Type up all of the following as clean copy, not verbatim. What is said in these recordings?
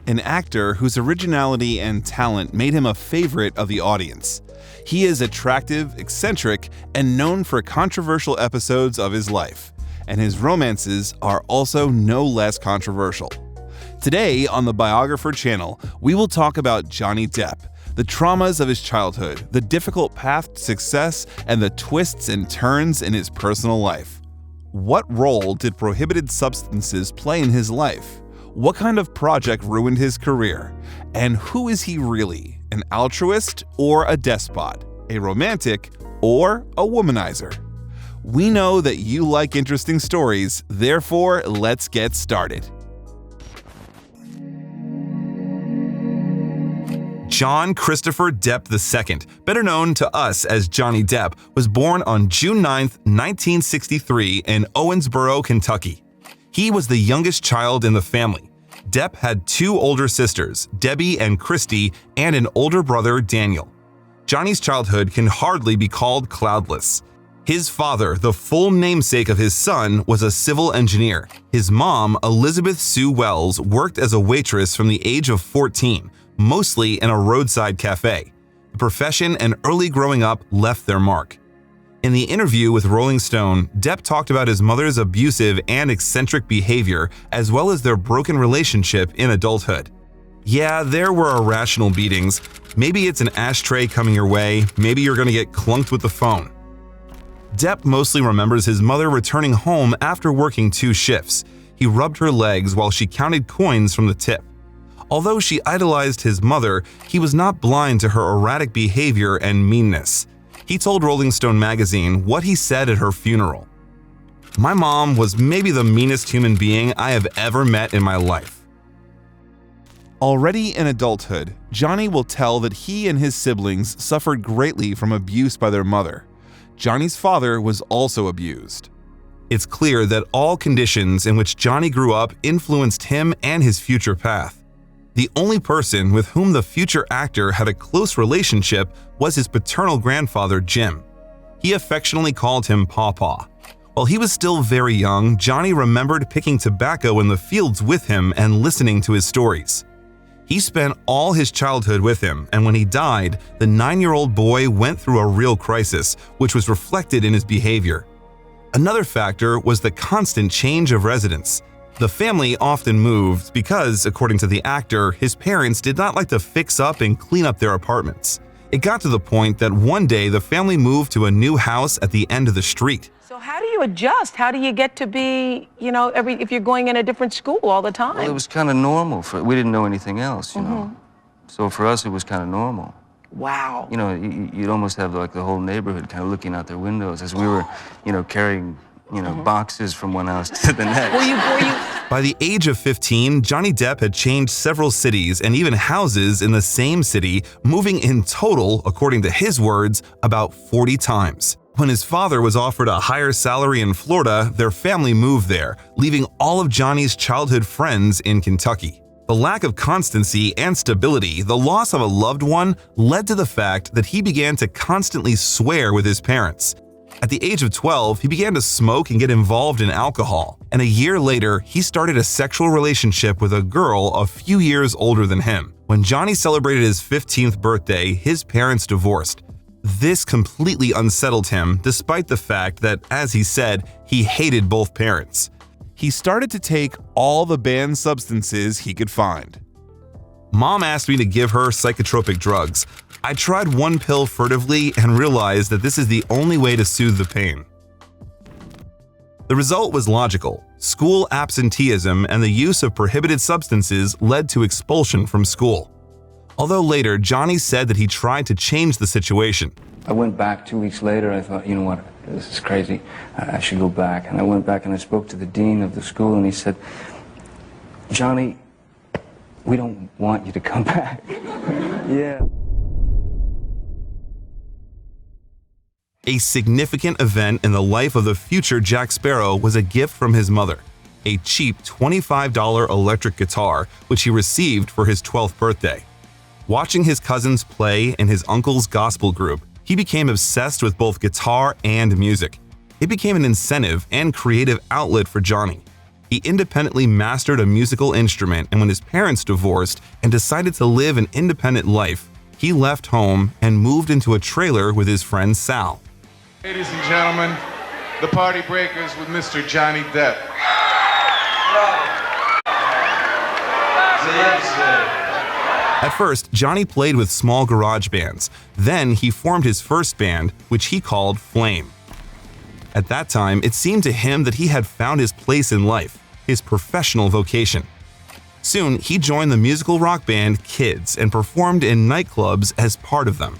an actor whose originality and talent made him a favorite of the audience. He is attractive, eccentric, and known for controversial episodes of his life, and his romances are also no less controversial. Today on the Biographer channel, we will talk about Johnny Depp, the traumas of his childhood, the difficult path to success, and the twists and turns in his personal life. What role did prohibited substances play in his life? What kind of project ruined his career? And who is he really? An altruist or a despot? A romantic or a womanizer? We know that you like interesting stories, therefore let's get started. John Christopher Depp II, better known to us as Johnny Depp, was born on June 9, 1963 in Owensboro, Kentucky. He was the youngest child in the family. Depp had two older sisters, Debbie and Christy, and an older brother, Daniel. Johnny's childhood can hardly be called cloudless. His father, the full namesake of his son, was a civil engineer. His mom, Elizabeth Sue Wells, worked as a waitress from the age of 14, mostly in a roadside cafe. The profession and early growing up left their mark. In the interview with Rolling Stone, Depp talked about his mother's abusive and eccentric behavior, as well as their broken relationship in adulthood. Yeah, there were irrational beatings. Maybe it's an ashtray coming your way, maybe you're gonna get clunked with the phone. Depp mostly remembers his mother returning home after working 2 shifts. He rubbed her legs while she counted coins from the tip. Although she idolized his mother, he was not blind to her erratic behavior and meanness. He told Rolling Stone magazine what he said at her funeral. "My mom was maybe the meanest human being I have ever met in my life." Already in adulthood, Johnny will tell that he and his siblings suffered greatly from abuse by their mother. Johnny's father was also abused. It's clear that all conditions in which Johnny grew up influenced him and his future path. The only person with whom the future actor had a close relationship was his paternal grandfather, Jim. He affectionately called him Pawpaw. While he was still very young, Johnny remembered picking tobacco in the fields with him and listening to his stories. He spent all his childhood with him, and when he died, the 9-year-old boy went through a real crisis, which was reflected in his behavior. Another factor was the constant change of residence. The family often moved because, according to the actor, his parents did not like to fix up and clean up their apartments. It got to the point that one day the family moved to a new house at the end of the street. So how do you adjust? How do you get to be, if you're going in a different school all the time? Well, it was kind of normal. We didn't know anything else, you know. So for us, it was kind of normal. Wow. You know, you'd almost have like the whole neighborhood kind of looking out their windows as we were, carrying boxes from one house to the next. Were you... By the age of 15, Johnny Depp had changed several cities and even houses in the same city, moving in total, according to his words, about 40 times. When his father was offered a higher salary in Florida, their family moved there, leaving all of Johnny's childhood friends in Kentucky. The lack of constancy and stability, the loss of a loved one, led to the fact that he began to constantly swear with his parents. At the age of 12, he began to smoke and get involved in alcohol, and a year later, he started a sexual relationship with a girl a few years older than him. When Johnny celebrated his 15th birthday, his parents divorced. This completely unsettled him, despite the fact that, as he said, he hated both parents. He started to take all the banned substances he could find. "Mom asked me to give her psychotropic drugs. I tried one pill furtively and realized that this is the only way to soothe the pain." The result was logical. School absenteeism and the use of prohibited substances led to expulsion from school. Although later, Johnny said that he tried to change the situation. I went back 2 weeks later. I thought, you know what, this is crazy. I should go back. And I went back and I spoke to the dean of the school, and he said, "Johnny, we don't want you to come back." Yeah. A significant event in the life of the future Jack Sparrow was a gift from his mother, a cheap $25 electric guitar, which he received for his 12th birthday. Watching his cousins play in his uncle's gospel group, he became obsessed with both guitar and music. It became an incentive and creative outlet for Johnny. He independently mastered a musical instrument, and when his parents divorced and decided to live an independent life, he left home and moved into a trailer with his friend Sal. Ladies and gentlemen, the Party Breakers with Mr. Johnny Depp. At first, Johnny played with small garage bands. Then he formed his first band, which he called Flame. At that time, it seemed to him that he had found his place in life, his professional vocation. Soon, he joined the musical rock band Kids and performed in nightclubs as part of them.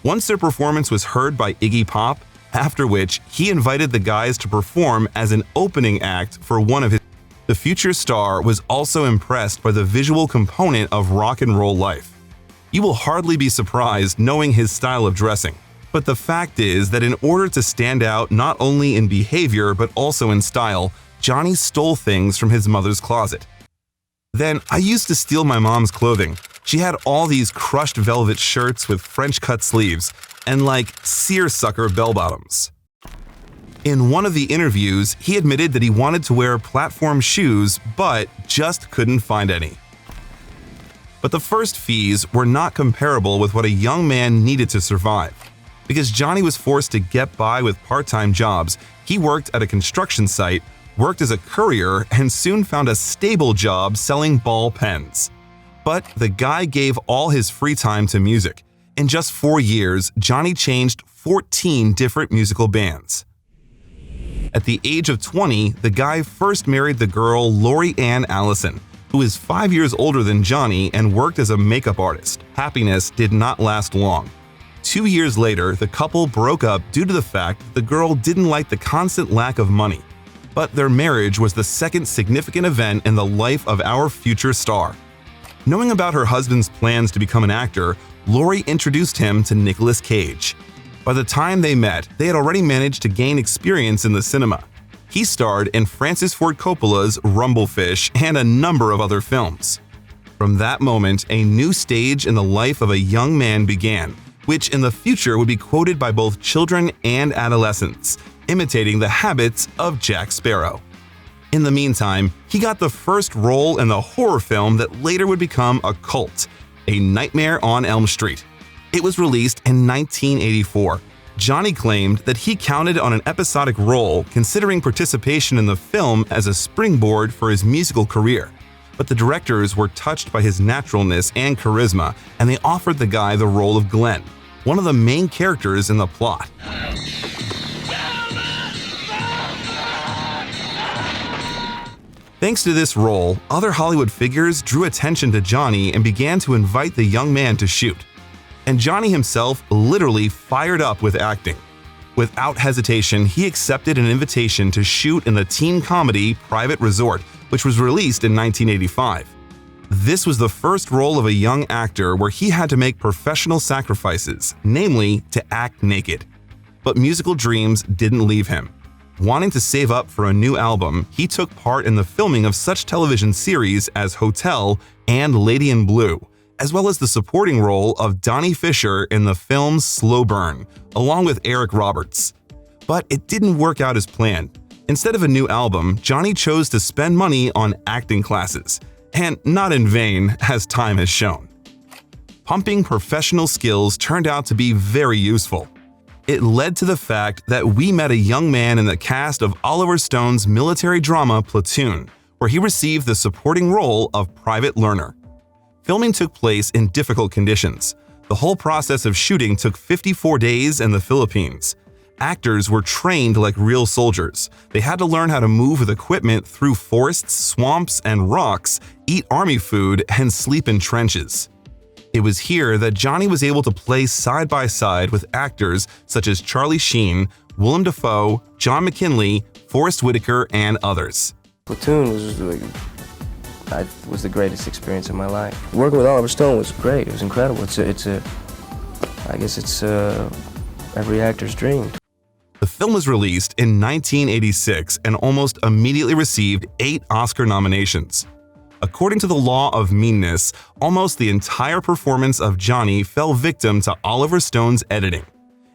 Once their performance was heard by Iggy Pop, after which he invited the guys to perform as an opening act for one of his. The future star was also impressed by the visual component of rock and roll life. You will hardly be surprised knowing his style of dressing. But the fact is that in order to stand out not only in behavior but also in style, Johnny stole things from his mother's closet. Then, I used to steal my mom's clothing. She had all these crushed velvet shirts with French-cut sleeves and like seersucker bell-bottoms. In one of the interviews, he admitted that he wanted to wear platform shoes but just couldn't find any. But the first fees were not comparable with what a young man needed to survive. Because Johnny was forced to get by with part-time jobs, he worked at a construction site, worked as a courier, and soon found a stable job selling ball pens. But the guy gave all his free time to music. In just 4 years, Johnny changed 14 different musical bands. At the age of 20, the guy first married the girl Lori Ann Allison, who is 5 years older than Johnny and worked as a makeup artist. Happiness did not last long. 2 years later, the couple broke up due to the fact that the girl didn't like the constant lack of money. But their marriage was the second significant event in the life of our future star. Knowing about her husband's plans to become an actor, Lori introduced him to Nicolas Cage. By the time they met, they had already managed to gain experience in the cinema. He starred in Francis Ford Coppola's Rumblefish and a number of other films. From that moment, a new stage in the life of a young man began, which in the future would be quoted by both children and adolescents, imitating the habits of Jack Sparrow. In the meantime, he got the first role in the horror film that later would become a cult, A Nightmare on Elm Street. It was released in 1984. Johnny claimed that he counted on an episodic role, considering participation in the film as a springboard for his musical career. But the directors were touched by his naturalness and charisma, and they offered the guy the role of Glenn, one of the main characters in the plot. Thanks to this role, other Hollywood figures drew attention to Johnny and began to invite the young man to shoot. And Johnny himself literally fired up with acting. Without hesitation, he accepted an invitation to shoot in the teen comedy Private Resort, which was released in 1985. This was the first role of a young actor where he had to make professional sacrifices, namely to act naked. But musical dreams didn't leave him. Wanting to save up for a new album, he took part in the filming of such television series as Hotel and Lady in Blue, as well as the supporting role of Donnie Fisher in the film Slow Burn, along with Eric Roberts. But it didn't work out as planned. Instead of a new album, Johnny chose to spend money on acting classes. And not in vain, as time has shown. Pumping professional skills turned out to be very useful. It led to the fact that we met a young man in the cast of Oliver Stone's military drama Platoon, where he received the supporting role of Private Learner. Filming took place in difficult conditions. The whole process of shooting took 54 days in the Philippines. Actors were trained like real soldiers. They had to learn how to move with equipment through forests, swamps, and rocks, eat army food, and sleep in trenches. It was here that Johnny was able to play side by side with actors such as Charlie Sheen, Willem Dafoe, John McKinley, Forrest Whitaker, and others. Platoon was the greatest experience of my life. Working with Oliver Stone was great. It was incredible. I guess it's every actor's dream. The film was released in 1986 and almost immediately received 8 Oscar nominations. According to the law of meanness, almost the entire performance of Johnny fell victim to Oliver Stone's editing.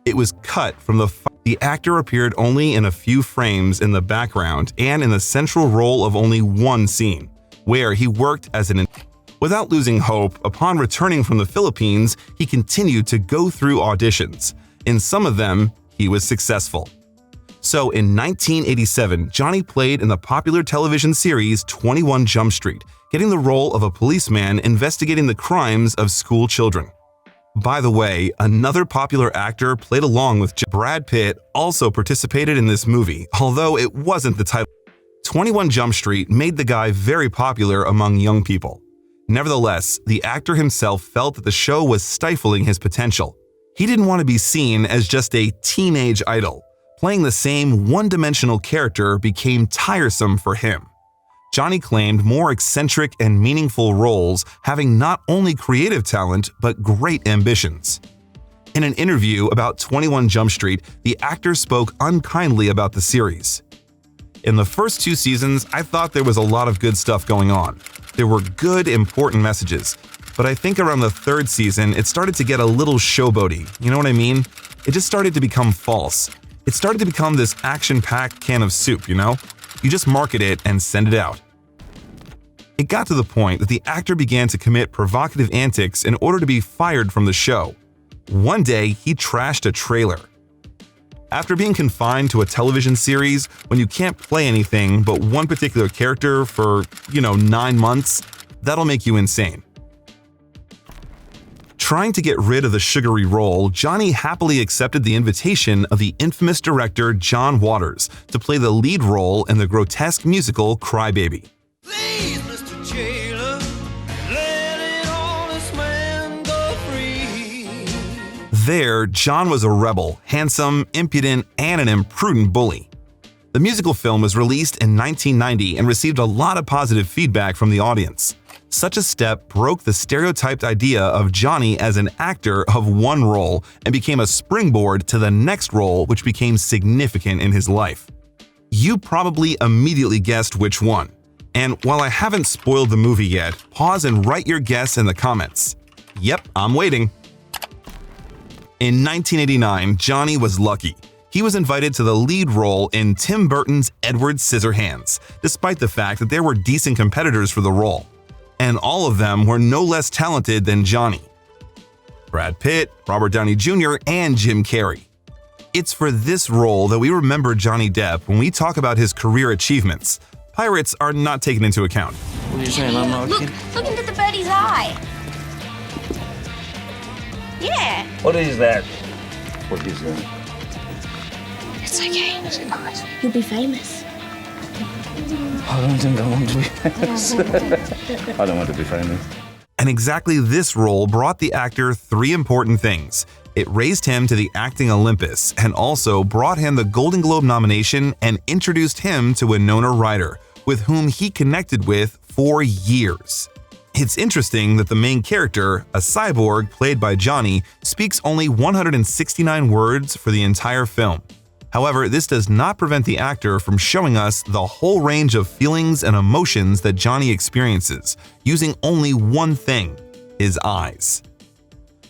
It was cut from the The actor appeared only in a few frames in the background and in the central role of only one scene, where he worked as an. Without losing hope, upon returning from the Philippines, he continued to go through auditions. In some of them, he was successful. So in 1987, Johnny played in the popular television series 21 Jump Street, getting the role of a policeman investigating the crimes of school children. By the way, another popular actor played along with Brad Pitt also participated in this movie, although it wasn't the title. 21 Jump Street made the guy very popular among young people. Nevertheless, the actor himself felt that the show was stifling his potential. He didn't want to be seen as just a teenage idol. Playing the same one-dimensional character became tiresome for him. Johnny claimed more eccentric and meaningful roles, having not only creative talent, but great ambitions. In an interview about 21 Jump Street, the actor spoke unkindly about the series. In the first 2 seasons, I thought there was a lot of good stuff going on. There were good, important messages, but I think around the 3rd season, it started to get a little showboaty, you know what I mean? It just started to become false. It started to become this action-packed can of soup, you know? You just market it and send it out. It got to the point that the actor began to commit provocative antics in order to be fired from the show. One day, he trashed a trailer. After being confined to a television series when you can't play anything but one particular character for, 9 months, that'll make you insane. Trying to get rid of the sugary role, Johnny happily accepted the invitation of the infamous director John Waters to play the lead role in the grotesque musical Cry Baby. Please, Mr. Jailer, let an honest man go free. There, John was a rebel, handsome, impudent, and an imprudent bully. The musical film was released in 1990 and received a lot of positive feedback from the audience. Such a step broke the stereotyped idea of Johnny as an actor of one role and became a springboard to the next role, which became significant in his life. You probably immediately guessed which one. And while I haven't spoiled the movie yet, pause and write your guess in the comments. Yep, I'm waiting. In 1989, Johnny was lucky. He was invited to the lead role in Tim Burton's Edward Scissorhands, despite the fact that there were decent competitors for the role. And all of them were no less talented than Johnny. Brad Pitt, Robert Downey Jr., and Jim Carrey. It's for this role that we remember Johnny Depp when we talk about his career achievements. Pirates are not taken into account. What are you saying? I'm not Look into the birdie's eye. Yeah. What is that? What is that? It's okay. Is it nice? You'll be famous. I don't think I want to be famous. I don't want to be famous. And exactly this role brought the actor 3 important things. It raised him to the acting Olympus and also brought him the Golden Globe nomination and introduced him to Winona Ryder, with whom he connected with for years. It's interesting that the main character, a cyborg played by Johnny, speaks only 169 words for the entire film. However, this does not prevent the actor from showing us the whole range of feelings and emotions that Johnny experiences, using only one thing: his eyes.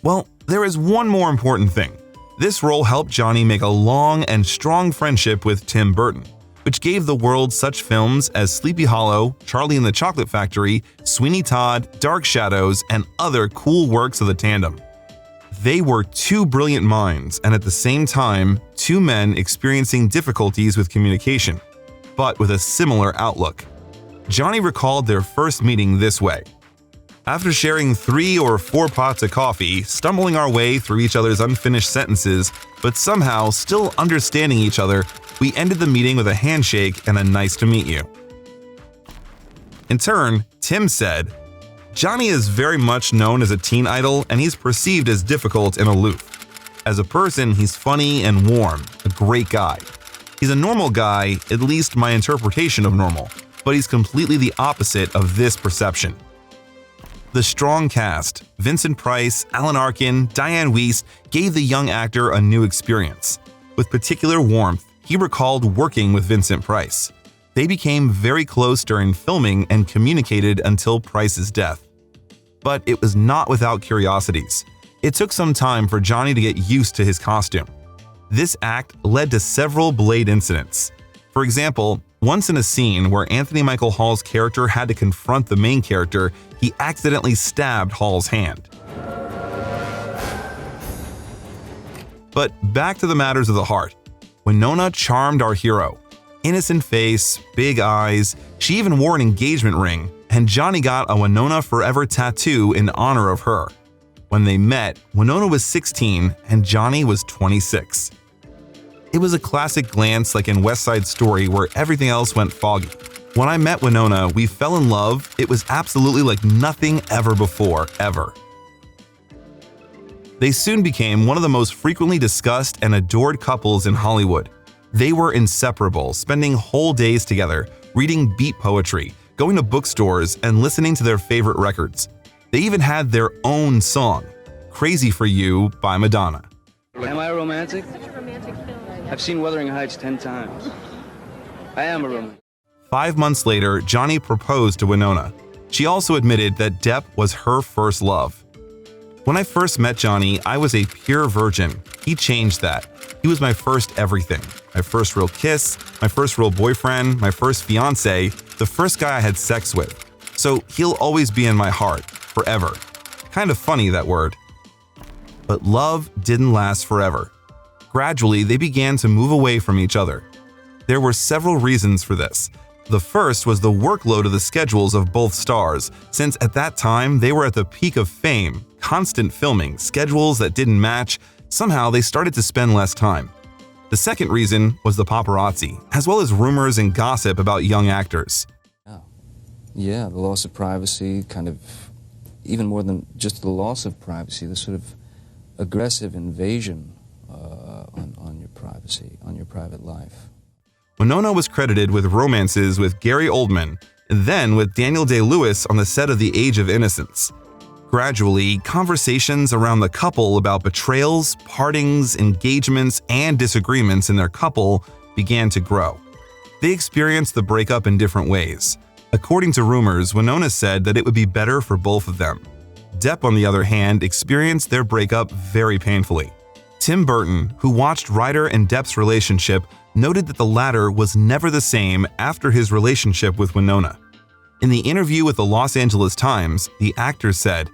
Well, there is one more important thing. This role helped Johnny make a long and strong friendship with Tim Burton, which gave the world such films as Sleepy Hollow, Charlie and the Chocolate Factory, Sweeney Todd, Dark Shadows, and other cool works of the tandem. They were 2 brilliant minds and at the same time, 2 men experiencing difficulties with communication, but with a similar outlook. Johnny recalled their first meeting this way. After sharing 3 or 4 pots of coffee, stumbling our way through each other's unfinished sentences, but somehow still understanding each other, we ended the meeting with a handshake and a nice to meet you. In turn, Tim said, Johnny is very much known as a teen idol and he's perceived as difficult and aloof. As a person, he's funny and warm, a great guy. He's a normal guy, at least my interpretation of normal, but he's completely the opposite of this perception. The strong cast, Vincent Price, Alan Arkin, Diane Wiest, gave the young actor a new experience. With particular warmth, he recalled working with Vincent Price. They became very close during filming and communicated until Price's death. But it was not without curiosities. It took some time for Johnny to get used to his costume. This act led to several blade incidents. For example, once in a scene where Anthony Michael Hall's character had to confront the main character, he accidentally stabbed Hall's hand. But back to the matters of the heart. Winona charmed our hero. Innocent face, big eyes, she even wore an engagement ring, and Johnny got a Winona Forever tattoo in honor of her. When they met, Winona was 16 and Johnny was 26. It was a classic glance like in West Side Story where everything else went foggy. When I met Winona, we fell in love. It was absolutely like nothing ever before, ever. They soon became one of the most frequently discussed and adored couples in Hollywood. They were inseparable, spending whole days together, reading beat poetry, going to bookstores, and listening to their favorite records. They even had their own song, Crazy for You by Madonna. Am I romantic? I've seen Wuthering Heights 10 times. I am a romantic. 5 months later, Johnny proposed to Winona. She also admitted that Depp was her first love. When I first met Johnny, I was a pure virgin. He changed that. He was my first everything. My first real kiss, my first real boyfriend, my first fiance, the first guy I had sex with. So he'll always be in my heart, forever. Kind of funny, that word. But love didn't last forever. Gradually, they began to move away from each other. There were several reasons for this. The first was the workload of the schedules of both stars, since at that time they were at the peak of fame, constant filming, schedules that didn't match. Somehow they started to spend less time. The second reason was the paparazzi, as well as rumors and gossip about young actors. Yeah, the loss of privacy, kind of, even more than just the loss of privacy, the sort of aggressive invasion on your privacy, on your private life. Winona was credited with romances with Gary Oldman, and then with Daniel Day-Lewis on the set of The Age of Innocence. Gradually, conversations around the couple about betrayals, partings, engagements, and disagreements in their couple began to grow. They experienced the breakup in different ways. According to rumors, Winona said that it would be better for both of them. Depp, on the other hand, experienced their breakup very painfully. Tim Burton, who watched Ryder and Depp's relationship, noted that the latter was never the same after his relationship with Winona. In the interview with the Los Angeles Times, the actor said,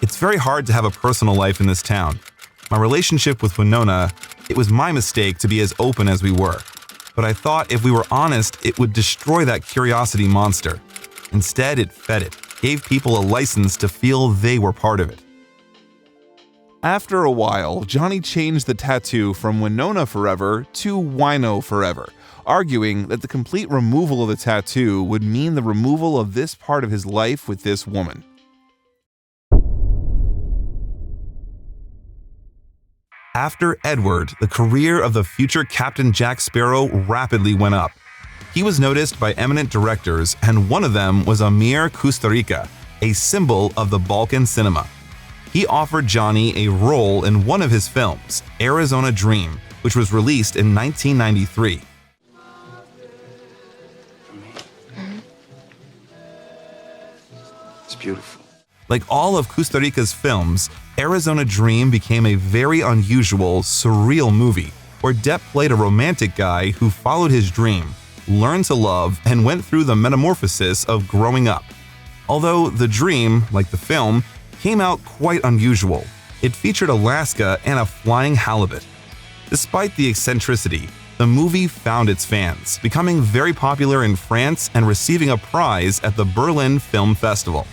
"It's very hard to have a personal life in this town. My relationship with Winona, it was my mistake to be as open as we were. But I thought if we were honest, it would destroy that curiosity monster. Instead, it fed it, gave people a license to feel they were part of it." After a while, Johnny changed the tattoo from Winona Forever to Wino Forever, arguing that the complete removal of the tattoo would mean the removal of this part of his life with this woman. After Edward, the career of the future Captain Jack Sparrow rapidly went up. He was noticed by eminent directors, and one of them was Amir Kusturica, a symbol of the Balkan cinema. He offered Johnny a role in one of his films, Arizona Dream, which was released in 1993. It's beautiful. Like all of Kusturica's films, Arizona Dream became a very unusual, surreal movie where Depp played a romantic guy who followed his dream, learned to love, and went through the metamorphosis of growing up. Although the dream, like the film, came out quite unusual. It featured Alaska and a flying halibut. Despite the eccentricity, the movie found its fans, becoming very popular in France and receiving a prize at the Berlin Film Festival.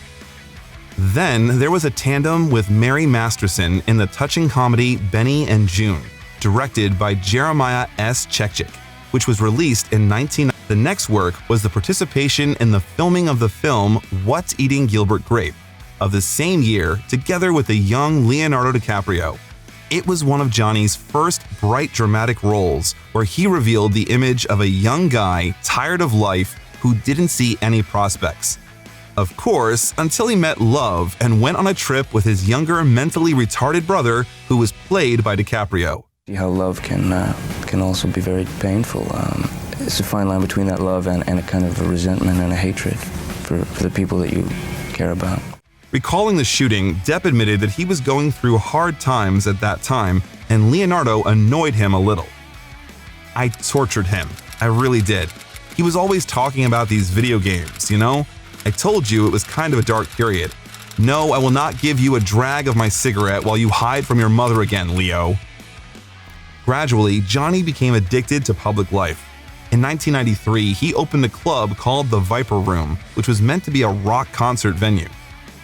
Then there was a tandem with Mary Masterson in the touching comedy Benny and June, directed by Jeremiah S. Chechik, which was released in 1990. The next work was the participation in the filming of the film What's Eating Gilbert Grape of the same year, together with the young Leonardo DiCaprio. It was one of Johnny's first bright dramatic roles, where he revealed the image of a young guy tired of life who didn't see any prospects. Of course, until he met love and went on a trip with his younger mentally retarded brother, who was played by DiCaprio. See how love can also be very painful. It's a fine line between that love and a kind of a resentment and a hatred for the people that you care about. Recalling the shooting, Depp admitted that he was going through hard times at that time and Leonardo annoyed him a little. I tortured him. I really did. He was always talking about these video games, you know? I told you it was kind of a dark period. No, I will not give you a drag of my cigarette while you hide from your mother again, Leo. Gradually, Johnny became addicted to public life. In 1993, he opened a club called the Viper Room, which was meant to be a rock concert venue.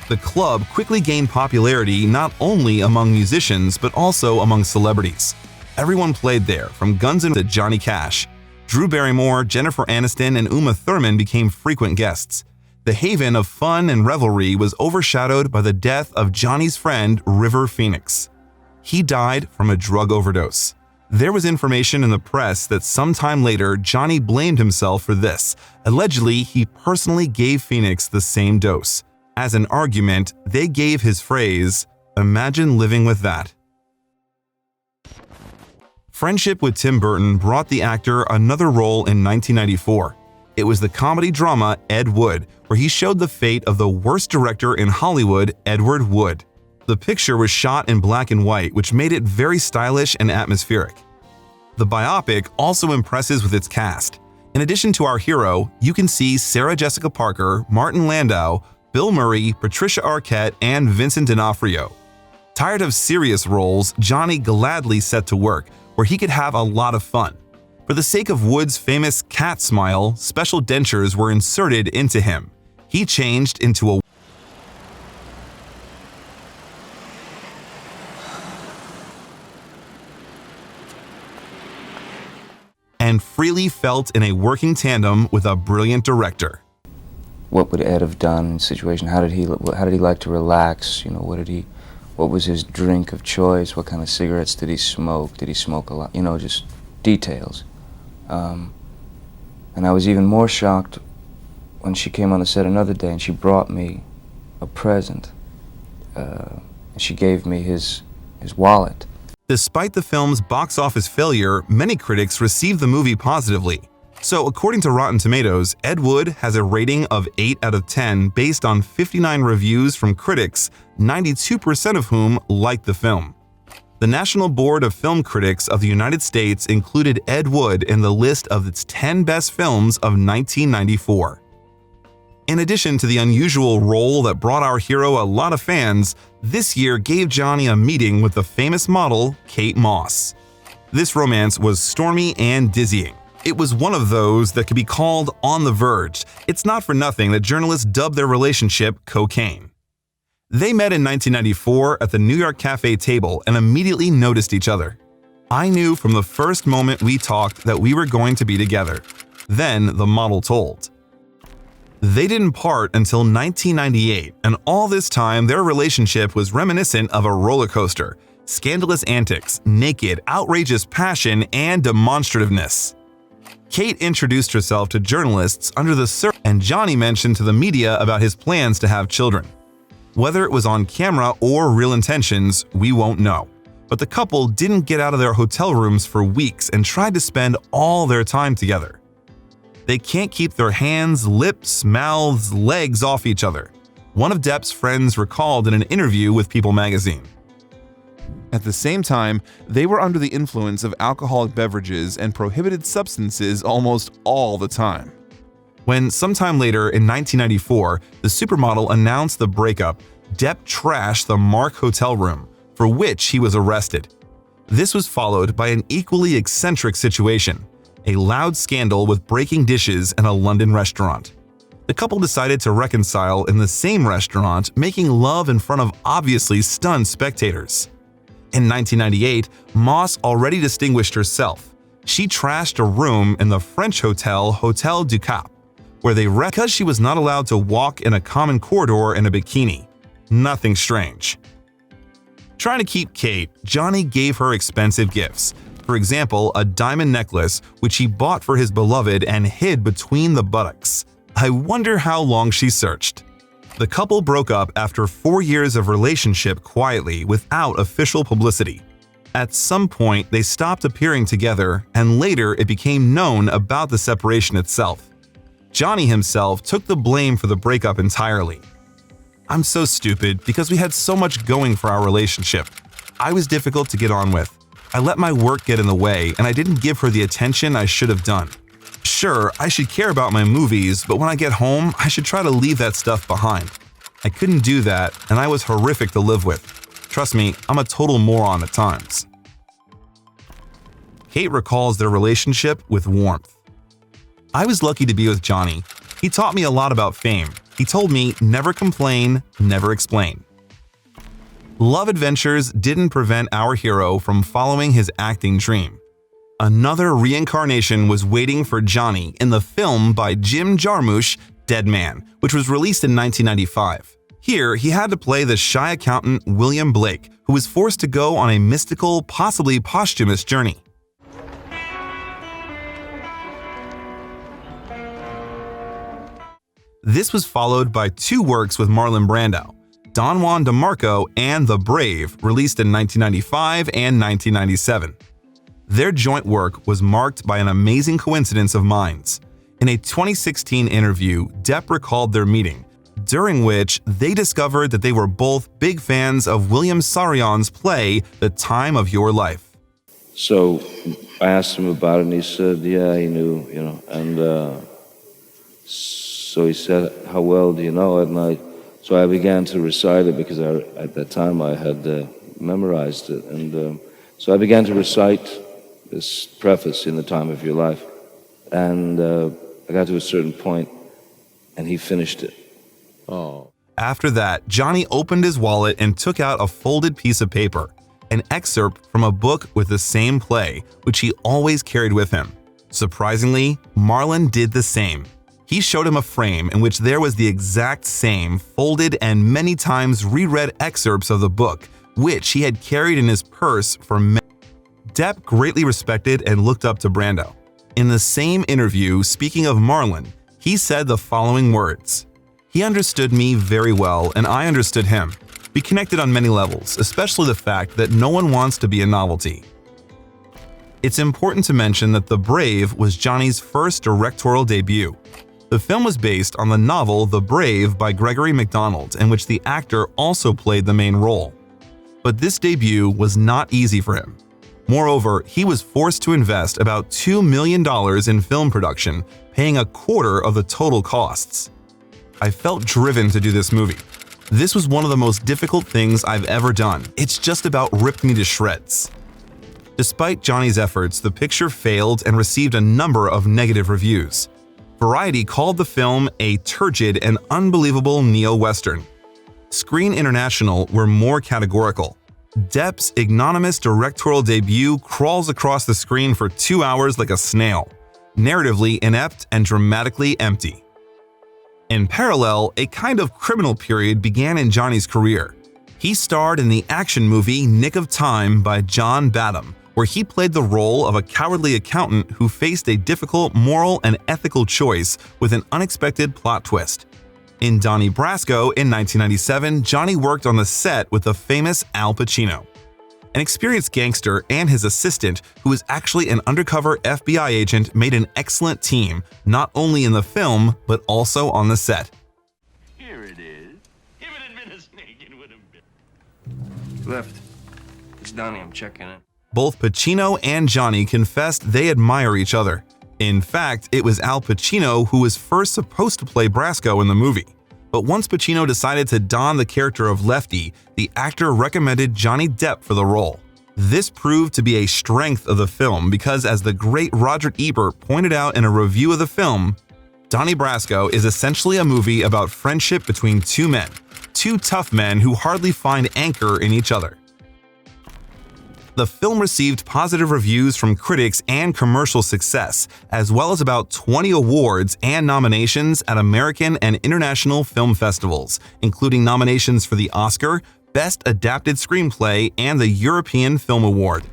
The club quickly gained popularity not only among musicians but also among celebrities. Everyone played there, from Guns N' Roses to Johnny Cash. Drew Barrymore, Jennifer Aniston, and Uma Thurman became frequent guests. The haven of fun and revelry was overshadowed by the death of Johnny's friend River Phoenix. He died from a drug overdose. There was information in the press that sometime later Johnny blamed himself for this. Allegedly, he personally gave Phoenix the same dose. As an argument, they gave his phrase, "Imagine living with that." Friendship with Tim Burton brought the actor another role in 1994. It was the comedy drama Ed Wood, where he showed the fate of the worst director in Hollywood, Edward Wood. The picture was shot in black and white, which made it very stylish and atmospheric. The biopic also impresses with its cast. In addition to our hero, you can see Sarah Jessica Parker, Martin Landau, Bill Murray, Patricia Arquette, and Vincent D'Onofrio. Tired of serious roles, Johnny gladly set to work, where he could have a lot of fun. For the sake of Wood's famous cat smile, special dentures were inserted into him. He changed into a and freely felt in a working tandem with a brilliant director. What would Ed have done in a situation? How did he like to relax? You know, what was his drink of choice? What kind of cigarettes did he smoke? Did he smoke a lot? You know, just details. And I was even more shocked when she came on the set another day and she brought me a present. And she gave me his wallet. Despite the film's box office failure, many critics received the movie positively. So according to Rotten Tomatoes, Ed Wood has a rating of 8 out of 10 based on 59 reviews from critics, 92% of whom liked the film. The National Board of Film Critics of the United States included Ed Wood in the list of its 10 best films of 1994. In addition to the unusual role that brought our hero a lot of fans, this year gave Johnny a meeting with the famous model Kate Moss. This romance was stormy and dizzying. It was one of those that could be called on the verge. It's not for nothing that journalists dubbed their relationship cocaine. They met in 1994 at the New York Cafe table and immediately noticed each other. I knew from the first moment we talked that we were going to be together. Then the model told. They didn't part until 1998, and all this time their relationship was reminiscent of a roller coaster. Scandalous antics, naked, outrageous passion, and demonstrativeness. Kate introduced herself to journalists under the surface, and Johnny mentioned to the media about his plans to have children. Whether it was on camera or real intentions, we won't know. But the couple didn't get out of their hotel rooms for weeks and tried to spend all their time together. They can't keep their hands, lips, mouths, legs off each other. One of Depp's friends recalled in an interview with People magazine. At the same time, they were under the influence of alcoholic beverages and prohibited substances almost all the time. When sometime later in 1994, the supermodel announced the breakup, Depp trashed the Mark hotel room, for which he was arrested. This was followed by an equally eccentric situation, a loud scandal with breaking dishes in a London restaurant. The couple decided to reconcile in the same restaurant, making love in front of obviously stunned spectators. In 1998, Moss already distinguished herself. She trashed a room in the French hotel Hotel du Cap, where they because she was not allowed to walk in a common corridor in a bikini. Nothing strange. Trying to keep Kate, Johnny gave her expensive gifts. For example, a diamond necklace which he bought for his beloved and hid between the buttocks. I wonder how long she searched. The couple broke up after 4 years of relationship quietly without official publicity. At some point, they stopped appearing together, and later it became known about the separation itself. Johnny himself took the blame for the breakup entirely. "I'm so stupid because we had so much going for our relationship. I was difficult to get on with. I let my work get in the way and I didn't give her the attention I should have done. Sure, I should care about my movies, but when I get home, I should try to leave that stuff behind. I couldn't do that, and I was horrific to live with. Trust me, I'm a total moron at times. Kate recalls their relationship with warmth. I was lucky to be with Johnny. He taught me a lot about fame. He told me, never complain, never explain. Love adventures didn't prevent our hero from following his acting dream. Another reincarnation was waiting for Johnny in the film by Jim Jarmusch, Dead Man, which was released in 1995. Here, he had to play the shy accountant William Blake, who was forced to go on a mystical, possibly posthumous journey. This was followed by two works with Marlon Brando, Don Juan DeMarco and The Brave, released in 1995 and 1997. Their joint work was marked by an amazing coincidence of minds. In a 2016 interview, Depp recalled their meeting, during which they discovered that they were both big fans of William Sarion's play, The Time of Your Life. So I asked him about it, and he said, yeah, he knew, and so he said, how well do you know it? So I began to recite it because at that time I had memorized it. And so I began to recite this preface, In the Time of Your Life. And I got to a certain point, and he finished it. Oh. After that, Johnny opened his wallet and took out a folded piece of paper, an excerpt from a book with the same play, which he always carried with him. Surprisingly, Marlon did the same. He showed him a frame in which there was the exact same folded and many times reread excerpts of the book, which he had carried in his purse for many. Depp greatly respected and looked up to Brando. In the same interview, speaking of Marlon, he said the following words: "He understood me very well and I understood him. We connected on many levels, especially the fact that no one wants to be a novelty." It's important to mention that The Brave was Johnny's first directorial debut. The film was based on the novel The Brave by Gregory MacDonald, in which the actor also played the main role. But this debut was not easy for him. Moreover, he was forced to invest about $2 million in film production, paying a quarter of the total costs. I felt driven to do this movie. This was one of the most difficult things I've ever done. It's just about ripped me to shreds. Despite Johnny's efforts, the picture failed and received a number of negative reviews. Variety called the film a turgid and unbelievable neo-Western. Screen International were more categorical. Depp's ignominious directorial debut crawls across the screen for 2 hours like a snail, narratively inept and dramatically empty. In parallel, a kind of criminal period began in Johnny's career. He starred in the action movie Nick of Time by John Badham, where he played the role of a cowardly accountant who faced a difficult moral and ethical choice with an unexpected plot twist. In Donnie Brasco in 1997, Johnny worked on the set with the famous Al Pacino. An experienced gangster and his assistant, who was actually an undercover FBI agent, made an excellent team, not only in the film, but also on the set. Here it is. If it had been a snake, it would have been. Left. It's Donnie, I'm checking it. Both Pacino and Johnny confessed they admire each other. In fact, it was Al Pacino who was first supposed to play Brasco in the movie. But once Pacino decided to don the character of Lefty, the actor recommended Johnny Depp for the role. This proved to be a strength of the film because, as the great Roger Ebert pointed out in a review of the film, Donnie Brasco is essentially a movie about friendship between two men, two tough men who hardly find anchor in each other. The film received positive reviews from critics and commercial success, as well as about 20 awards and nominations at American and international film festivals, including nominations for the Oscar, Best Adapted Screenplay, and the European Film Award.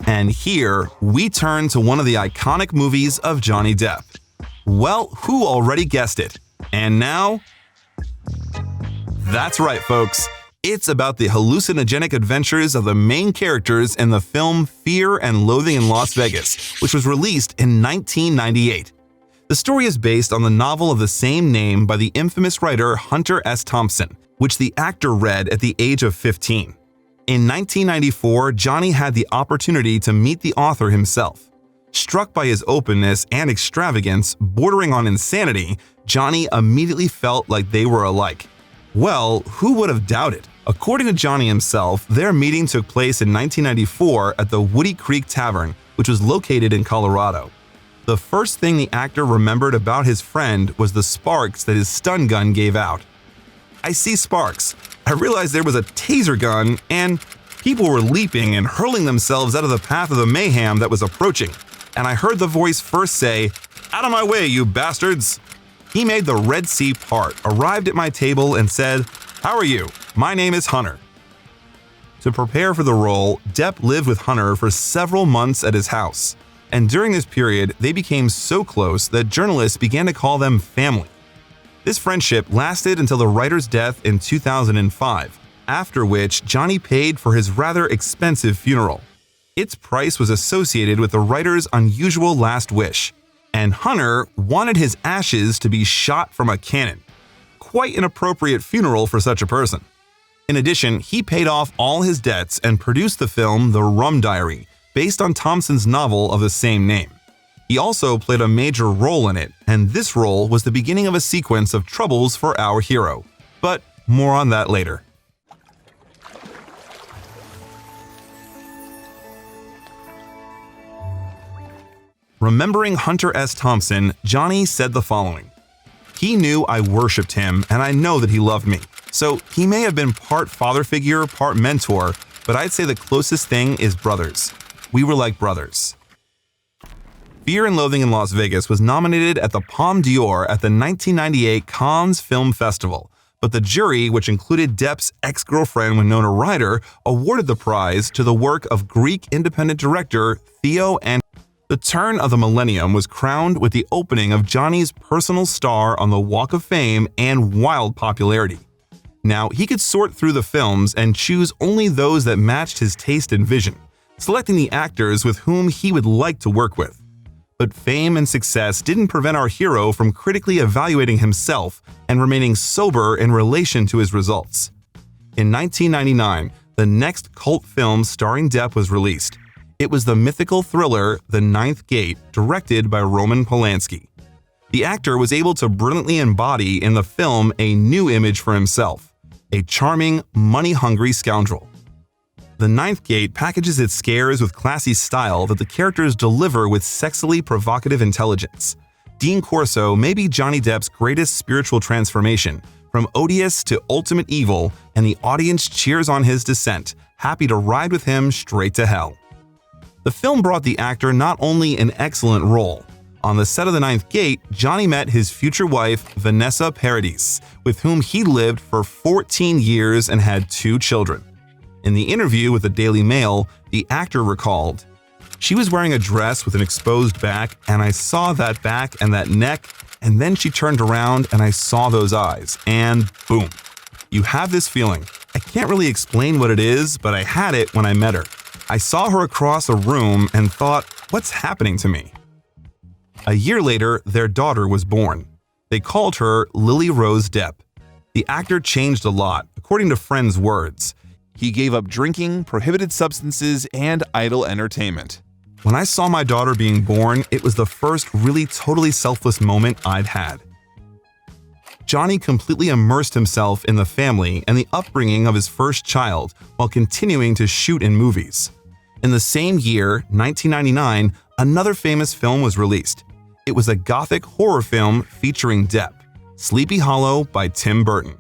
And here, we turn to one of the iconic movies of Johnny Depp. Well, who already guessed it? And now… That's right, folks. It's about the hallucinogenic adventures of the main characters in the film Fear and Loathing in Las Vegas, which was released in 1998. The story is based on the novel of the same name by the infamous writer Hunter S. Thompson, which the actor read at the age of 15. In 1994, Johnny had the opportunity to meet the author himself. Struck by his openness and extravagance bordering on insanity, Johnny immediately felt like they were alike. Well, who would have doubted? According to Johnny himself, their meeting took place in 1994 at the Woody Creek Tavern, which was located in Colorado. The first thing the actor remembered about his friend was the sparks that his stun gun gave out. "I see sparks. I realized there was a taser gun, and people were leaping and hurling themselves out of the path of the mayhem that was approaching. And I heard the voice first say, 'Out of my way, you bastards!' He made the Red Sea part, arrived at my table, and said, 'How are you? My name is Hunter.'" To prepare for the role, Depp lived with Hunter for several months at his house. And during this period, they became so close that journalists began to call them family. This friendship lasted until the writer's death in 2005, after which Johnny paid for his rather expensive funeral. Its price was associated with the writer's unusual last wish, and Hunter wanted his ashes to be shot from a cannon. Quite an appropriate funeral for such a person. In addition, he paid off all his debts and produced the film The Rum Diary, based on Thompson's novel of the same name. He also played a major role in it, and this role was the beginning of a sequence of troubles for our hero. But more on that later. Remembering Hunter S. Thompson, Johnny said the following: "He knew I worshipped him, and I know that he loved me. So he may have been part father figure, part mentor, but I'd say the closest thing is brothers. We were like brothers." Fear and Loathing in Las Vegas was nominated at the Palme d'Or at the 1998 Cannes Film Festival, but the jury, which included Depp's ex-girlfriend Winona Ryder, awarded the prize to the work of Greek independent director Theo and. The turn of the millennium was crowned with the opening of Johnny's personal star on the Walk of Fame and wild popularity. Now, he could sort through the films and choose only those that matched his taste and vision, selecting the actors with whom he would like to work with. But fame and success didn't prevent our hero from critically evaluating himself and remaining sober in relation to his results. In 1999, the next cult film starring Depp was released. It was the mythical thriller The Ninth Gate, directed by Roman Polanski. The actor was able to brilliantly embody in the film a new image for himself, a charming, money-hungry scoundrel. The Ninth Gate packages its scares with classy style that the characters deliver with sexily provocative intelligence. Dean Corso may be Johnny Depp's greatest spiritual transformation, from odious to ultimate evil, and the audience cheers on his descent, happy to ride with him straight to hell. The film brought the actor not only an excellent role. On the set of The Ninth Gate, Johnny met his future wife, Vanessa Paradis, with whom he lived for 14 years and had 2 children. In the interview with the Daily Mail, the actor recalled, "She was wearing a dress with an exposed back, and I saw that back and that neck, and then she turned around and I saw those eyes, and boom. You have this feeling. I can't really explain what it is, but I had it when I met her. I saw her across a room and thought, what's happening to me?" A year later, their daughter was born. They called her Lily Rose Depp. The actor changed a lot, according to friends' words. He gave up drinking, prohibited substances, and idle entertainment. "When I saw my daughter being born, it was the first really totally selfless moment I'd had." Johnny completely immersed himself in the family and the upbringing of his first child while continuing to shoot in movies. In the same year, 1999, another famous film was released. It was a gothic horror film featuring Depp, Sleepy Hollow by Tim Burton.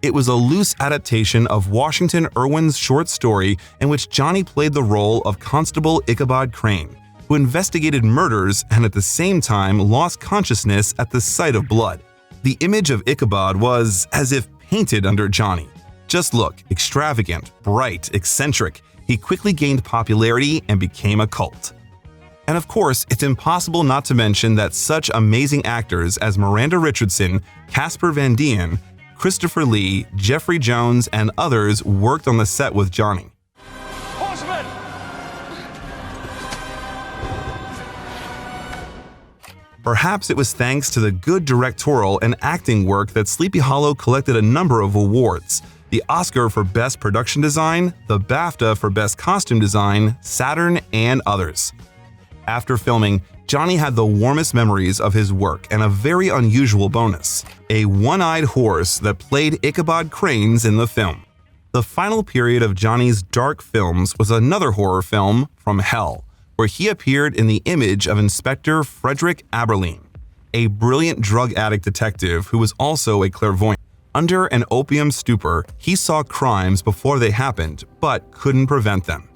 It was a loose adaptation of Washington Irwin's short story in which Johnny played the role of Constable Ichabod Crane, who investigated murders and at the same time lost consciousness at the sight of blood. The image of Ichabod was as if painted under Johnny. Just look, extravagant, bright, eccentric. He quickly gained popularity and became a cult. And of course, it's impossible not to mention that such amazing actors as Miranda Richardson, Casper Van Dien, Christopher Lee, Jeffrey Jones, and others worked on the set with Johnny. Horseman! Perhaps it was thanks to the good directorial and acting work that Sleepy Hollow collected a number of awards. The the Oscar for Best Production Design, the BAFTA for Best Costume Design, Saturn, and others. After filming, Johnny had the warmest memories of his work and a very unusual bonus: a one-eyed horse that played Ichabod Cranes in the film. The final period of Johnny's dark films was another horror film, From Hell, where he appeared in the image of Inspector Frederick Aberline, a brilliant drug addict detective who was also a clairvoyant. Under an opium stupor, he saw crimes before they happened, but couldn't prevent them.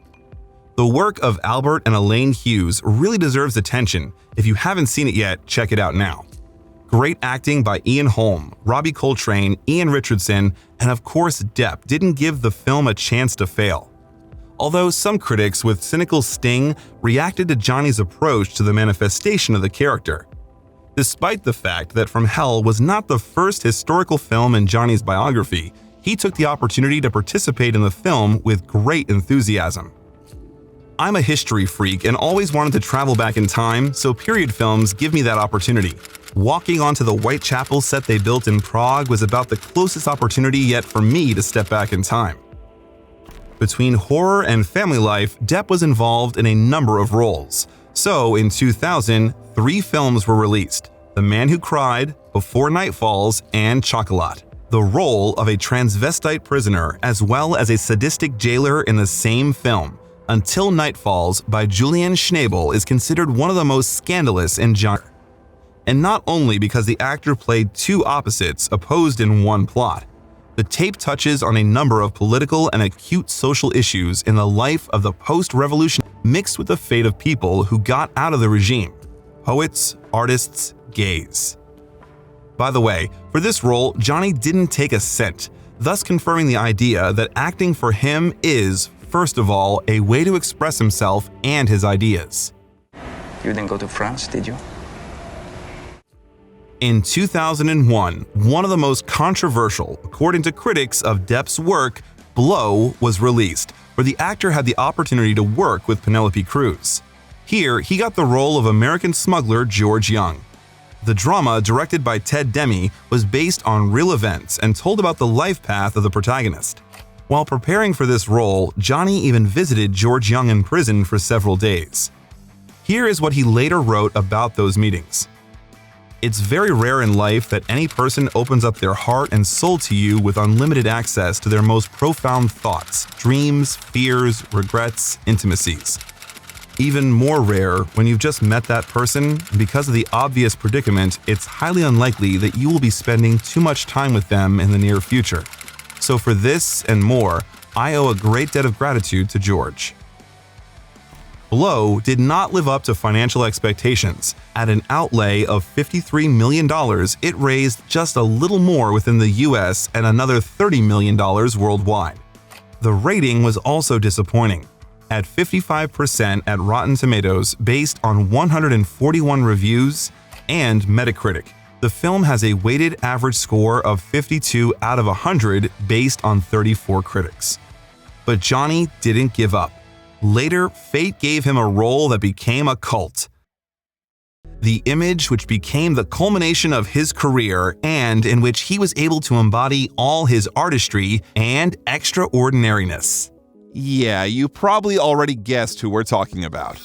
The work of Albert and Elaine Hughes really deserves attention. If you haven't seen it yet, check it out now. Great acting by Ian Holm, Robbie Coltrane, Ian Richardson, and of course Depp didn't give the film a chance to fail. Although some critics with cynical sting reacted to Johnny's approach to the manifestation of the character. Despite the fact that From Hell was not the first historical film in Johnny's biography, he took the opportunity to participate in the film with great enthusiasm. I'm a history freak and always wanted to travel back in time, so period films give me that opportunity. Walking onto the Whitechapel set they built in Prague was about the closest opportunity yet for me to step back in time. Between horror and family life, Depp was involved in a number of roles. So, in 2000, 3 films were released: The Man Who Cried, Before Night Falls, and Chocolat. The role of a transvestite prisoner as well as a sadistic jailer in the same film, Until Night Falls by Julian Schnabel, is considered one of the most scandalous in genre. And not only because the actor played 2 opposites opposed in one plot. The tape touches on a number of political and acute social issues in the life of the post-revolution, mixed with the fate of people who got out of the regime: poets, artists, gays. By the way, for this role, Johnny didn't take a cent, thus confirming the idea that acting for him is, first of all, a way to express himself and his ideas. You didn't go to France, did you? In 2001, one of the most controversial, according to critics, of Depp's work, Blow, was released, where the actor had the opportunity to work with Penelope Cruz. Here, he got the role of American smuggler George Young. The drama, directed by Ted Demme, was based on real events and told about the life path of the protagonist. While preparing for this role, Johnny even visited George Young in prison for several days. Here is what he later wrote about those meetings. It's very rare in life that any person opens up their heart and soul to you with unlimited access to their most profound thoughts, dreams, fears, regrets, intimacies. Even more rare when you've just met that person, and because of the obvious predicament, it's highly unlikely that you will be spending too much time with them in the near future. So for this and more, I owe a great debt of gratitude to George. Blow did not live up to financial expectations. At an outlay of $53 million, it raised just a little more within the US and another $30 million worldwide. The rating was also disappointing. At 55% at Rotten Tomatoes based on 141 reviews, and Metacritic, the film has a weighted average score of 52 out of 100 based on 34 critics. But Johnny didn't give up. Later, fate gave him a role that became a cult. The Image, which became the culmination of his career and in which he was able to embody all his artistry and extraordinariness. Yeah, you probably already guessed who we're talking about.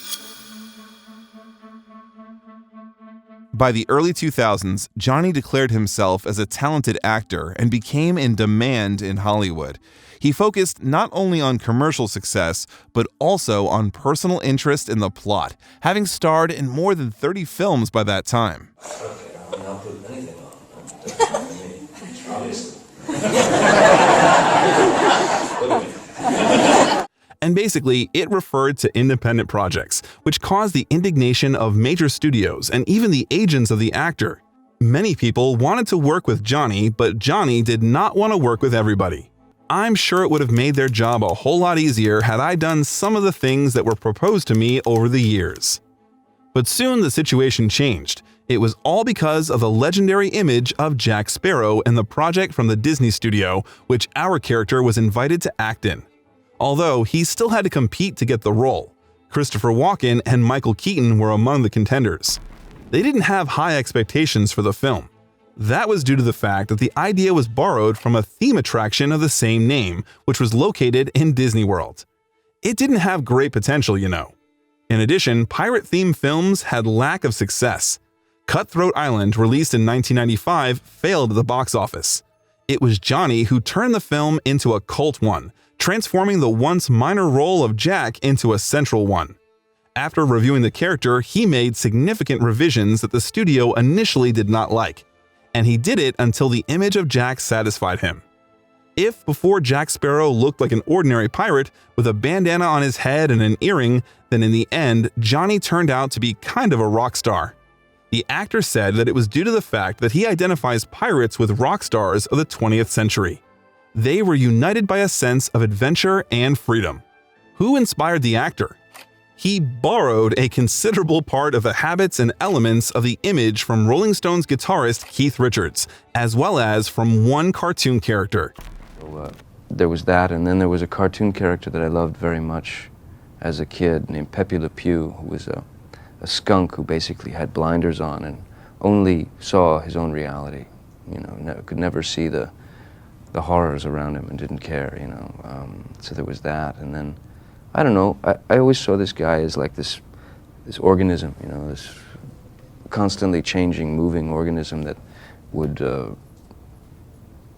By the early 2000s, Johnny declared himself as a talented actor and became in demand in Hollywood. He focused not only on commercial success, but also on personal interest in the plot, having starred in more than 30 films by that time. And basically, it referred to independent projects, which caused the indignation of major studios and even the agents of the actor. Many people wanted to work with Johnny, but Johnny did not want to work with everybody. I'm sure it would have made their job a whole lot easier had I done some of the things that were proposed to me over the years. But soon the situation changed. It was all because of the legendary image of Jack Sparrow and the project from the Disney studio, which our character was invited to act in. Although he still had to compete to get the role. Christopher Walken and Michael Keaton were among the contenders. They didn't have high expectations for the film. That was due to the fact that the idea was borrowed from a theme attraction of the same name, which was located in Disney World. It didn't have great potential, you know. In addition, pirate-themed films had lack of success. Cutthroat Island, released in 1995, failed at the box office. It was Johnny who turned the film into a cult one, transforming the once minor role of Jack into a central one. After reviewing the character, he made significant revisions that the studio initially did not like, and he did it until the image of Jack satisfied him. If before Jack Sparrow looked like an ordinary pirate with a bandana on his head and an earring, then in the end, Johnny turned out to be kind of a rock star. The actor said that it was due to the fact that he identifies pirates with rock stars of the 20th century. They were united by a sense of adventure and freedom. Who inspired the actor? He borrowed a considerable part of the habits and elements of the image from Rolling Stones guitarist Keith Richards, as well as from one cartoon character. So, there was that, and then there was a cartoon character that I loved very much as a kid named Pepe Le Pew, who was a skunk who basically had blinders on and only saw his own reality. You know, could never see the horrors around him and didn't care, you know. So there was that, and then I don't know, I always saw this guy as like this organism, you know, this constantly changing, moving organism that would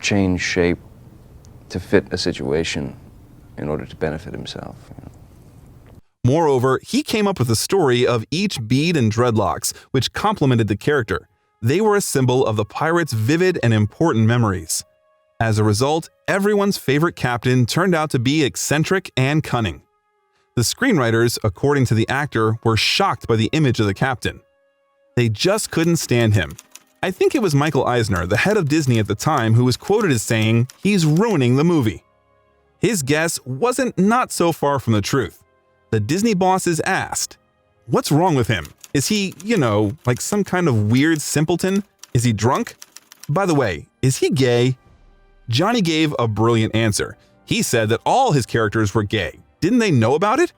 change shape to fit a situation in order to benefit himself. You know. Moreover, he came up with a story of each bead and dreadlocks, which complemented the character. They were a symbol of the pirates' vivid and important memories. As a result, everyone's favorite captain turned out to be eccentric and cunning. The screenwriters, according to the actor, were shocked by the image of the captain. They just couldn't stand him. I think it was Michael Eisner, the head of Disney at the time, who was quoted as saying, "He's ruining the movie." His guess wasn't not so far from the truth. The Disney bosses asked, "What's wrong with him? Is he, you know, like some kind of weird simpleton? Is he drunk? By the way, is he gay?" Johnny gave a brilliant answer. He said that all his characters were gay. Didn't they know about it?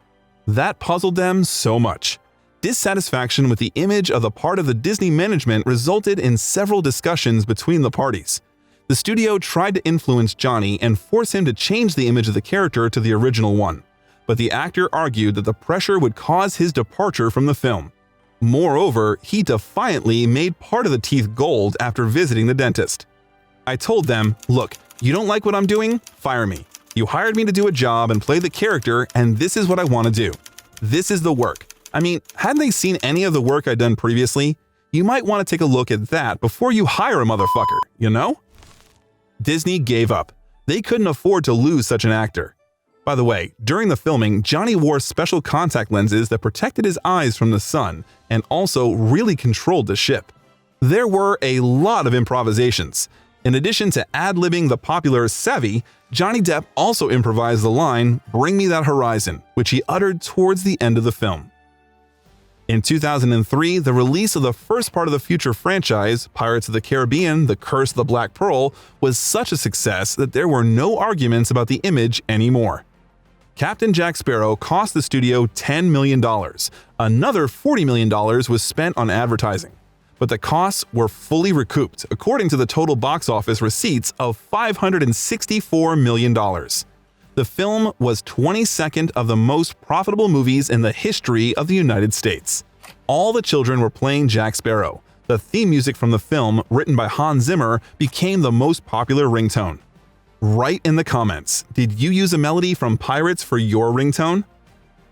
That puzzled them so much. Dissatisfaction with the image of the part of the Disney management resulted in several discussions between the parties. The studio tried to influence Johnny and force him to change the image of the character to the original one, but the actor argued that the pressure would cause his departure from the film. Moreover, he defiantly made part of the teeth gold after visiting the dentist. "I told them, look, you don't like what I'm doing? Fire me. You hired me to do a job and play the character, and this is what I want to do. This is the work. I mean, hadn't they seen any of the work I'd done previously? You might want to take a look at that before you hire a motherfucker, you know?" Disney gave up. They couldn't afford to lose such an actor. By the way, during the filming, Johnny wore special contact lenses that protected his eyes from the sun and also really controlled the ship. There were a lot of improvisations. In addition to ad-libbing the popular Savvy, Johnny Depp also improvised the line, "Bring me that horizon," which he uttered towards the end of the film. In 2003, the release of the first part of the future franchise, Pirates of the Caribbean: The Curse of the Black Pearl, was such a success that there were no arguments about the image anymore. Captain Jack Sparrow cost the studio $10 million. Another $40 million was spent on advertising. But the costs were fully recouped, according to the total box office receipts of $564 million. The film was 22nd of the most profitable movies in the history of the United States. All the children were playing Jack Sparrow. The theme music from the film, written by Hans Zimmer, became the most popular ringtone. Write in the comments, did you use a melody from Pirates for your ringtone?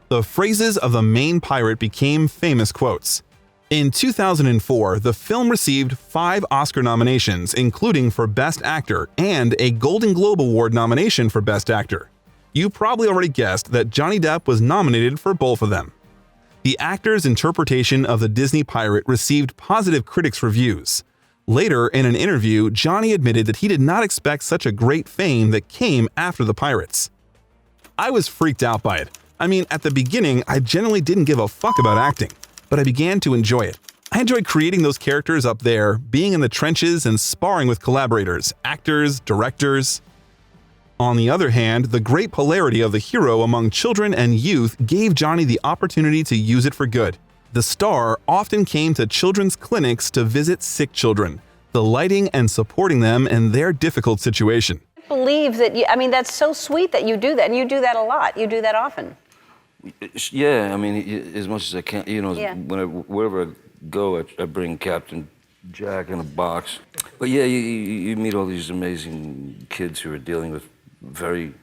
The phrases of the main pirate became famous quotes. In 2004, the film received 5 Oscar nominations, including for Best Actor and a Golden Globe Award nomination for Best Actor. You probably already guessed that Johnny Depp was nominated for both of them. The actor's interpretation of the Disney pirate received positive critics' reviews. Later, in an interview, Johnny admitted that he did not expect such a great fame that came after the Pirates. "I was freaked out by it. I mean, at the beginning, I generally didn't give a fuck about acting, but I began to enjoy it. I enjoyed creating those characters up there, being in the trenches and sparring with collaborators, actors, directors." On the other hand, the great polarity of the hero among children and youth gave Johnny the opportunity to use it for good. The star often came to children's clinics to visit sick children. the lighting, and supporting them in their difficult situation. Believe that I mean, that's so sweet that you do that, and you do that a lot. You do that often. Yeah, I mean, as much as I can, you know, wherever I go, I bring Captain Jack in a box. But yeah, you meet all these amazing kids who are dealing with very,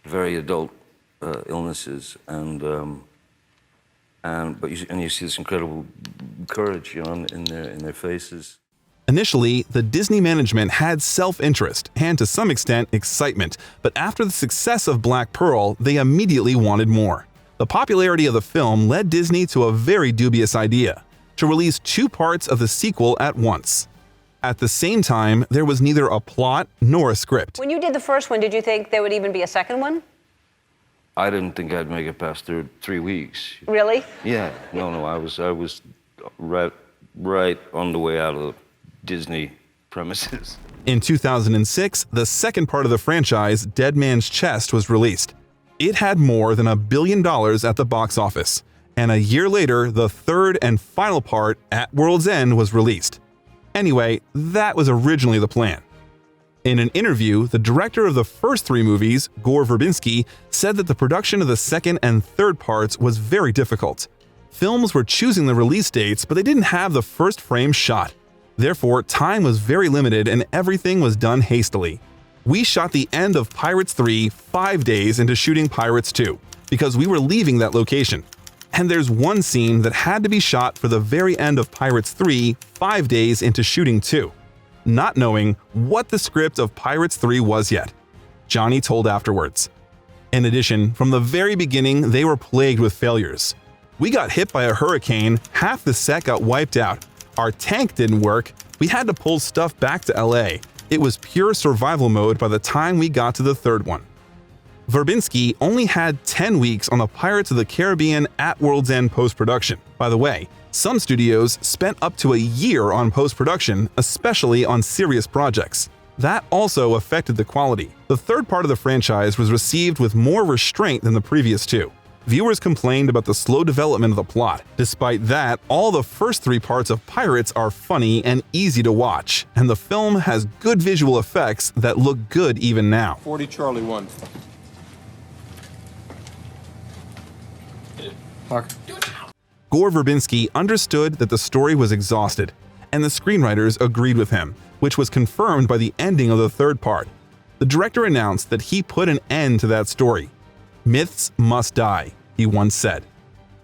very adult illnesses, and you see this incredible courage, you know, in their faces. Initially, the Disney management had self-interest and, to some extent, excitement, but after the success of Black Pearl, they immediately wanted more. The popularity of the film led Disney to a very dubious idea: to release 2 parts of the sequel at once. At the same time, there was neither a plot nor a script. When you did the first one, did you think there would even be a second one? I didn't think I'd make it past 3 weeks. Really? Yeah, no, I was right on the way out of the Disney premises. In 2006, the second part of the franchise, Dead Man's Chest, was released. It had more than $1 billion at the box office, and a year later, the third and final part, At World's End, was released. Anyway, that was originally the plan. In an interview, the director of the first 3 movies, Gore Verbinski, said that the production of the second and third parts was very difficult. Films were choosing the release dates, but they didn't have the first frame shot. Therefore, time was very limited and everything was done hastily. We shot the end of Pirates 3 5 days into shooting Pirates 2, because we were leaving that location. And there's one scene that had to be shot for the very end of Pirates 3 5 days into shooting 2, not knowing what the script of Pirates 3 was yet. Johnny told afterwards. In addition, from the very beginning, they were plagued with failures. We got hit by a hurricane, half the set got wiped out, our tank didn't work, we had to pull stuff back to LA. It was pure survival mode by the time we got to the third one. Verbinski only had 10 weeks on the Pirates of the Caribbean At World's End post-production. By the way, some studios spent up to a year on post-production, especially on serious projects. That also affected the quality. The third part of the franchise was received with more restraint than the previous 2. Viewers complained about the slow development of the plot. Despite that, all the first 3 parts of Pirates are funny and easy to watch, and the film has good visual effects that look good even now. 40 Charlie 1. Gore Verbinski understood that the story was exhausted, and the screenwriters agreed with him, which was confirmed by the ending of the third part. The director announced that he put an end to that story. "Myths must die," he once said.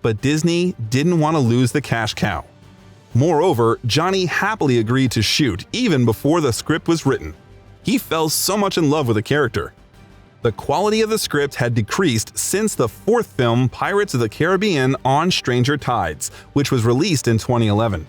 But Disney didn't want to lose the cash cow. Moreover, Johnny happily agreed to shoot even before the script was written. He fell so much in love with the character. The quality of the script had decreased since the 4th film, Pirates of the Caribbean on Stranger Tides, which was released in 2011.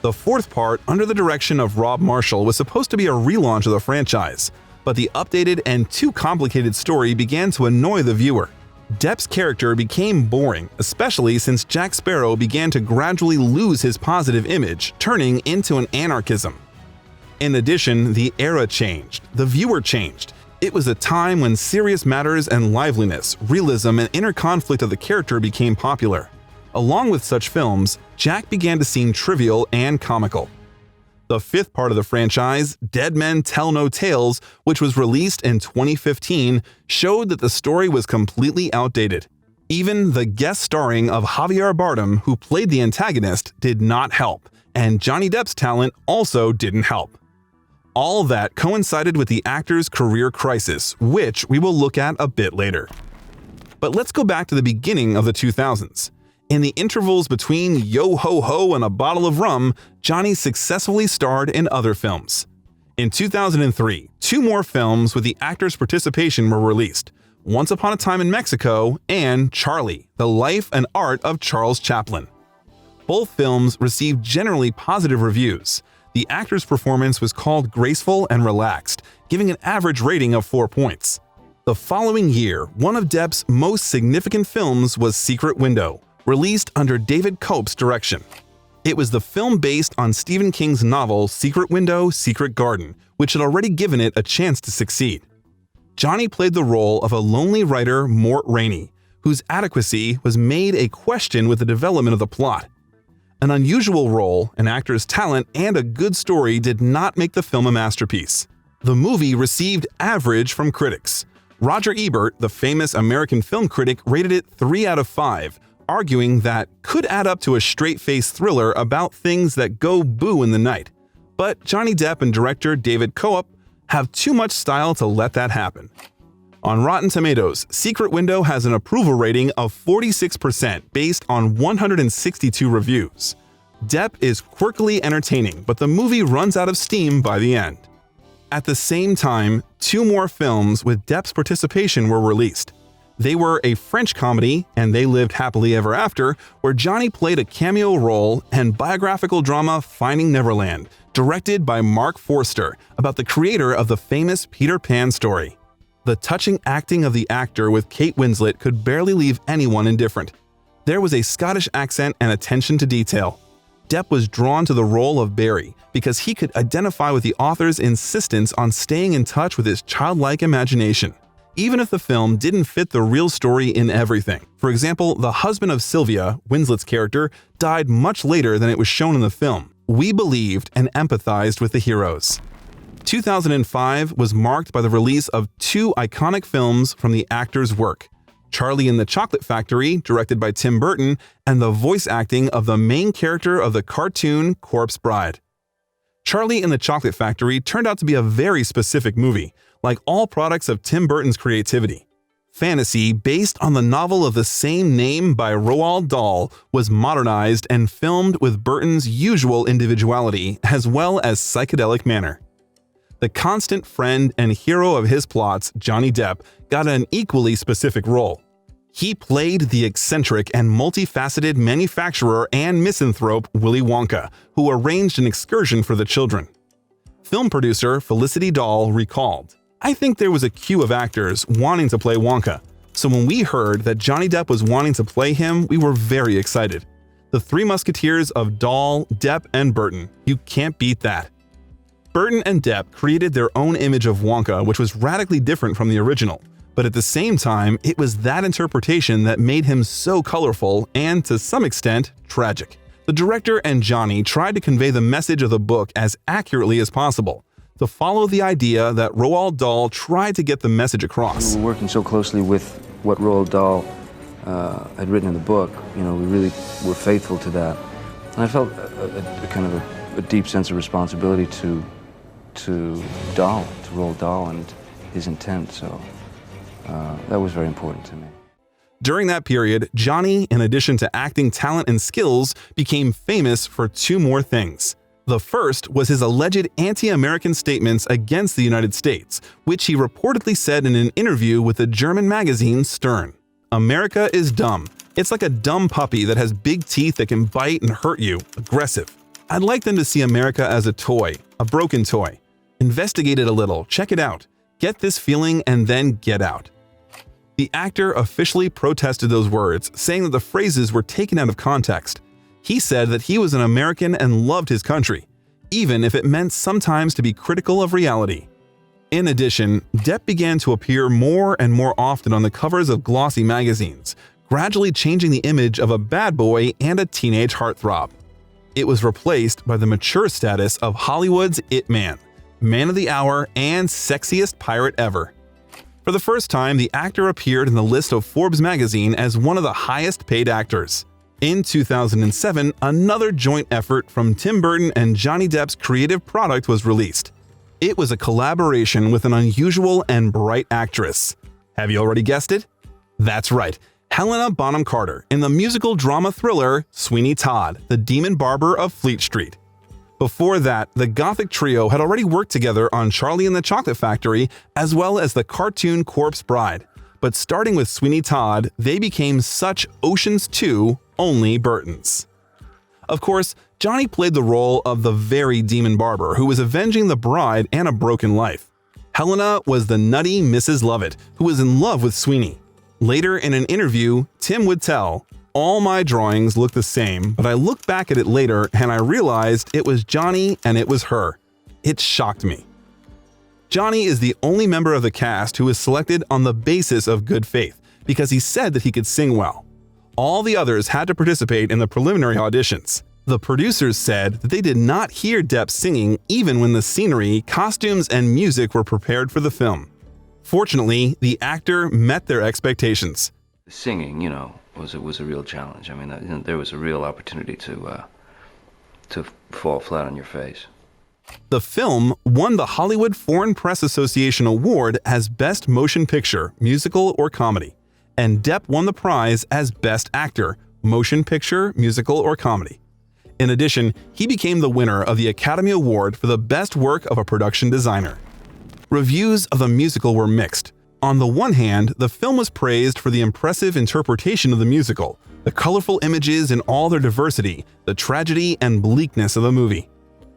The 4th part, under the direction of Rob Marshall, was supposed to be a relaunch of the franchise, but the updated and too complicated story began to annoy the viewer. Depp's character became boring, especially since Jack Sparrow began to gradually lose his positive image, turning into an anarchism. In addition, the era changed, the viewer changed. It was a time when serious matters and liveliness, realism, and inner conflict of the character became popular. Along with such films, Jack began to seem trivial and comical. The 5th part of the franchise, Dead Men Tell No Tales, which was released in 2015, showed that the story was completely outdated. Even the guest starring of Javier Bardem, who played the antagonist, did not help, and Johnny Depp's talent also didn't help. All that coincided with the actor's career crisis, which we will look at a bit later. But let's go back to the beginning of the 2000s. In the intervals between Yo Ho Ho and a Bottle of Rum, Johnny successfully starred in other films. In 2003, 2 more films with the actor's participation were released: Once Upon a Time in Mexico and Charlie, The Life and Art of Charles Chaplin. Both films received generally positive reviews. The actor's performance was called graceful and relaxed, giving an average rating of 4 points. The following year, one of Depp's most significant films was Secret Window, released under David Koepp's direction. It was the film based on Stephen King's novel Secret Window, Secret Garden, which had already given it a chance to succeed. Johnny played the role of a lonely writer, Mort Rainey, whose adequacy was made a question with the development of the plot. An unusual role, an actor's talent, and a good story did not make the film a masterpiece. The movie received average from critics. Roger Ebert, the famous American film critic, rated it 3 out of 5, arguing that could add up to a straight-faced thriller about things that go boo in the night. But Johnny Depp and director David Koepp have too much style to let that happen. On Rotten Tomatoes, Secret Window has an approval rating of 46% based on 162 reviews. Depp is quirkily entertaining, but the movie runs out of steam by the end. At the same time, 2 more films with Depp's participation were released. They were a French comedy, And They Lived Happily Ever After, where Johnny played a cameo role, and biographical drama Finding Neverland, directed by Mark Forster, about the creator of the famous Peter Pan story. The touching acting of the actor with Kate Winslet could barely leave anyone indifferent. There was a Scottish accent and attention to detail. Depp was drawn to the role of Barry because he could identify with the author's insistence on staying in touch with his childlike imagination, even if the film didn't fit the real story in everything. For example, the husband of Sylvia, Winslet's character, died much later than it was shown in the film. We believed and empathized with the heroes. 2005 was marked by the release of 2 iconic films from the actor's work: Charlie and the Chocolate Factory, directed by Tim Burton, and the voice acting of the main character of the cartoon Corpse Bride. Charlie and the Chocolate Factory turned out to be a very specific movie, like all products of Tim Burton's creativity. Fantasy, based on the novel of the same name by Roald Dahl, was modernized and filmed with Burton's usual individuality as well as psychedelic manner. The constant friend and hero of his plots, Johnny Depp, got an equally specific role. He played the eccentric and multifaceted manufacturer and misanthrope Willy Wonka, who arranged an excursion for the children. Film producer Felicity Dahl recalled, "I think there was a queue of actors wanting to play Wonka, so when we heard that Johnny Depp was wanting to play him, we were very excited. The 3 Musketeers of Dahl, Depp, and Burton. You can't beat that." Burton and Depp created their own image of Wonka, which was radically different from the original, but at the same time, it was that interpretation that made him so colorful and, to some extent, tragic. The director and Johnny tried to convey the message of the book as accurately as possible, to follow the idea that Roald Dahl tried to get the message across. We were working so closely with what Roald Dahl had written in the book. We really were faithful to that. And I felt a kind of a deep sense of responsibility to Dahl, to Roald Dahl and his intent, so that was very important to me. During that period, Johnny, in addition to acting talent and skills, became famous for 2 more things. The first was his alleged anti-American statements against the United States, which he reportedly said in an interview with the German magazine Stern. "America is dumb. It's like a dumb puppy that has big teeth that can bite and hurt you, aggressive. I'd like them to see America as a toy, a broken toy. Investigate it a little, check it out, get this feeling, and then get out." The actor officially protested those words, saying that the phrases were taken out of context. He said that he was an American and loved his country, even if it meant sometimes to be critical of reality. In addition, Depp began to appear more and more often on the covers of glossy magazines, gradually changing the image of a bad boy and a teenage heartthrob. It was replaced by the mature status of Hollywood's It Man, Man of the Hour, and sexiest pirate ever. For the first time, the actor appeared in the list of Forbes magazine as one of the highest paid actors. In 2007, another joint effort from Tim Burton and Johnny Depp's creative product was released. It was a collaboration with an unusual and bright actress. Have you already guessed it? That's right, Helena Bonham Carter in the musical drama thriller Sweeney Todd, the Demon Barber of Fleet Street. Before that, the Gothic trio had already worked together on Charlie and the Chocolate Factory as well as the cartoon Corpse Bride. But starting with Sweeney Todd, they became such Ocean's 2 only Burtons. Of course, Johnny played the role of the very demon barber who was avenging the bride and a broken life. Helena was the nutty Mrs. Lovett, who was in love with Sweeney. Later in an interview, Tim would tell, "All my drawings look the same, but I looked back at it later and I realized it was Johnny and it was her. It shocked me." Johnny is the only member of the cast who was selected on the basis of good faith, because he said that he could sing well. All the others had to participate in the preliminary auditions. The producers said that they did not hear Depp singing even when the scenery, costumes, and music were prepared for the film. Fortunately, the actor met their expectations. Singing, was a real challenge. I mean, there was a real opportunity to fall flat on your face. The film won the Hollywood Foreign Press Association Award as Best Motion Picture, Musical, or Comedy, and Depp won the prize as Best Actor, Motion Picture, Musical, or Comedy. In addition, he became the winner of the Academy Award for the Best Work of a Production Designer. Reviews of the musical were mixed. On the one hand, the film was praised for the impressive interpretation of the musical, the colorful images in all their diversity, the tragedy and bleakness of the movie.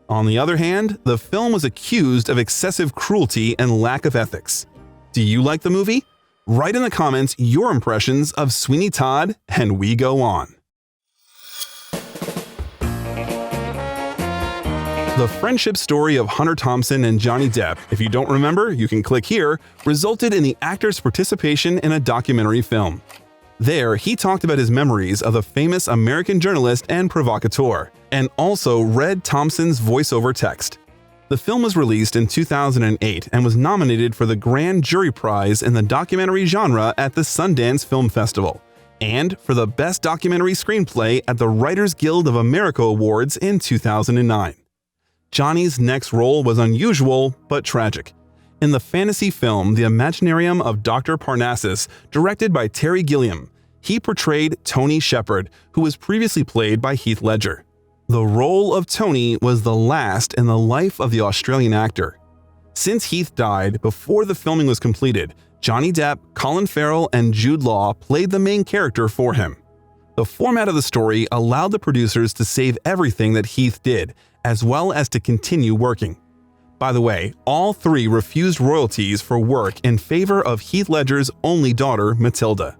On the other hand, the film was accused of excessive cruelty and lack of ethics. Do you like the movie? Write in the comments your impressions of Sweeney Todd, and we go on. The friendship story of Hunter Thompson and Johnny Depp, if you don't remember, you can click here, resulted in the actor's participation in a documentary film. There, he talked about his memories of the famous American journalist and provocateur, and also read Thompson's voiceover text. The film was released in 2008 and was nominated for the Grand Jury Prize in the documentary genre at the Sundance Film Festival, and for the Best Documentary Screenplay at the Writers Guild of America Awards in 2009. Johnny's next role was unusual but tragic. In the fantasy film The Imaginarium of Dr. Parnassus, directed by Terry Gilliam, he portrayed Tony Shepard, who was previously played by Heath Ledger. The role of Tony was the last in the life of the Australian actor. Since Heath died before the filming was completed, Johnny Depp, Colin Farrell, and Jude Law played the main character for him. The format of the story allowed the producers to save everything that Heath did, as well as to continue working. By the way, all three refused royalties for work in favor of Heath Ledger's only daughter, Matilda.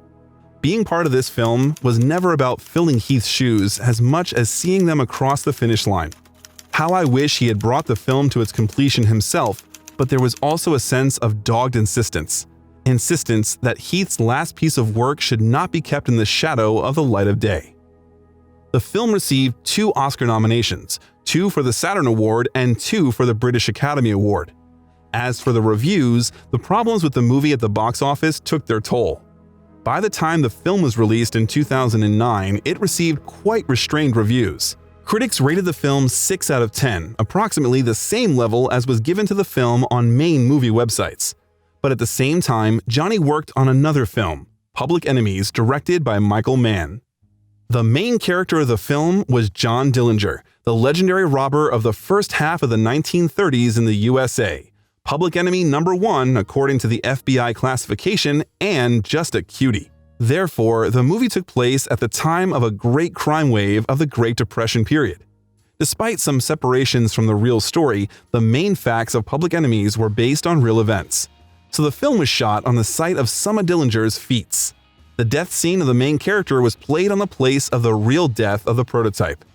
Being part of this film was never about filling Heath's shoes as much as seeing them across the finish line. How I wish he had brought the film to its completion himself, but there was also a sense of dogged insistence. Insistence that Heath's last piece of work should not be kept in the shadow of the light of day. The film received 2 Oscar nominations, 2 for the Saturn Award and 2 for the British Academy Award. As for the reviews, the problems with the movie at the box office took their toll. By the time the film was released in 2009, it received quite restrained reviews. Critics rated the film 6 out of 10, approximately the same level as was given to the film on main movie websites. But at the same time, Johnny worked on another film, Public Enemies, directed by Michael Mann. The main character of the film was John Dillinger, the legendary robber of the first half of the 1930s in the USA, public enemy number 1 according to the FBI classification, and just a cutie. Therefore, the movie took place at the time of a great crime wave of the Great Depression period. Despite some separations from the real story, the main facts of Public Enemies were based on real events. So the film was shot on the site of some of Dillinger's feats. The death scene of the main character was played on the place of the real death of the prototype.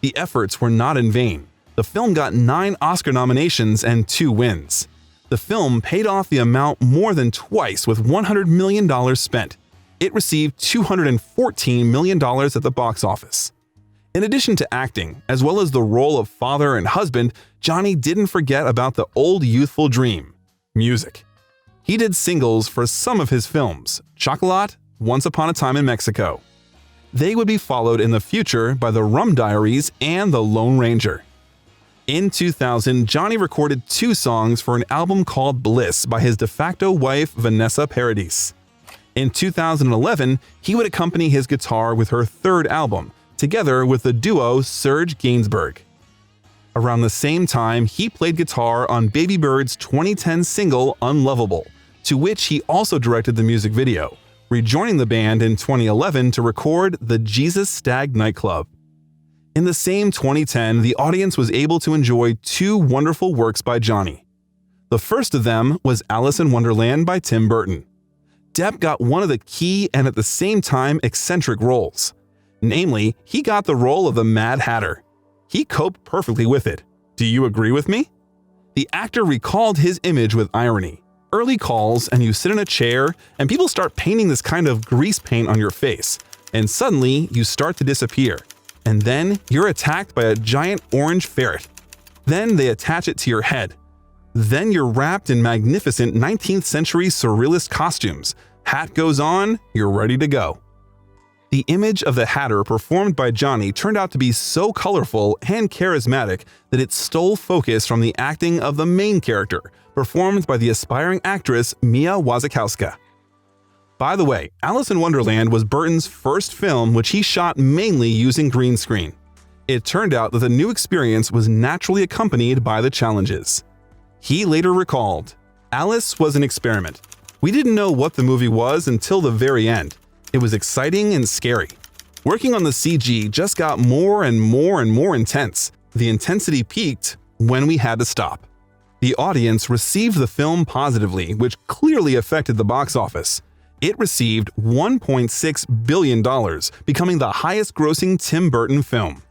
The efforts were not in vain. The film got 9 Oscar nominations and 2 wins. The film paid off the amount more than twice with $100 million spent. It received $214 million at the box office. In addition to acting, as well as the role of father and husband, Johnny didn't forget about the old youthful dream, music. He did singles for some of his films, Chocolat, Once Upon a Time in Mexico. They would be followed in the future by the Rum Diaries and the Lone Ranger. In 2000, Johnny recorded 2 songs for an album called Bliss by his de facto wife Vanessa Paradis. In 2011, he would accompany his guitar with her 3rd album, together with the duo Serge Gainsbourg. Around the same time, he played guitar on Baby Bird's 2010 single Unlovable, to which he also directed the music video, rejoining the band in 2011 to record the Jesus Stag nightclub. In the same 2010, the audience was able to enjoy 2 wonderful works by Johnny. The first of them was Alice in Wonderland by Tim Burton. Depp got one of the key and at the same time eccentric roles. Namely, he got the role of the Mad Hatter. He coped perfectly with it. Do you agree with me? The actor recalled his image with irony. Early calls and you sit in a chair and people start painting this kind of grease paint on your face, and suddenly you start to disappear. and then you're attacked by a giant orange ferret. Then they attach it to your head. Then you're wrapped in magnificent 19th century surrealist costumes. Hat goes on, you're ready to go. The image of the Hatter performed by Johnny turned out to be so colorful and charismatic that it stole focus from the acting of the main character, performed by the aspiring actress Mia Wasikowska. By the way, Alice in Wonderland was Burton's first film which he shot mainly using green screen. It turned out that the new experience was naturally accompanied by the challenges. He later recalled, "Alice was an experiment. We didn't know what the movie was until the very end. It was exciting and scary. Working on the CG just got more and more and more intense. The intensity peaked when we had to stop." The audience received the film positively, which clearly affected the box office. It received $1.6 billion, becoming the highest-grossing Tim Burton film.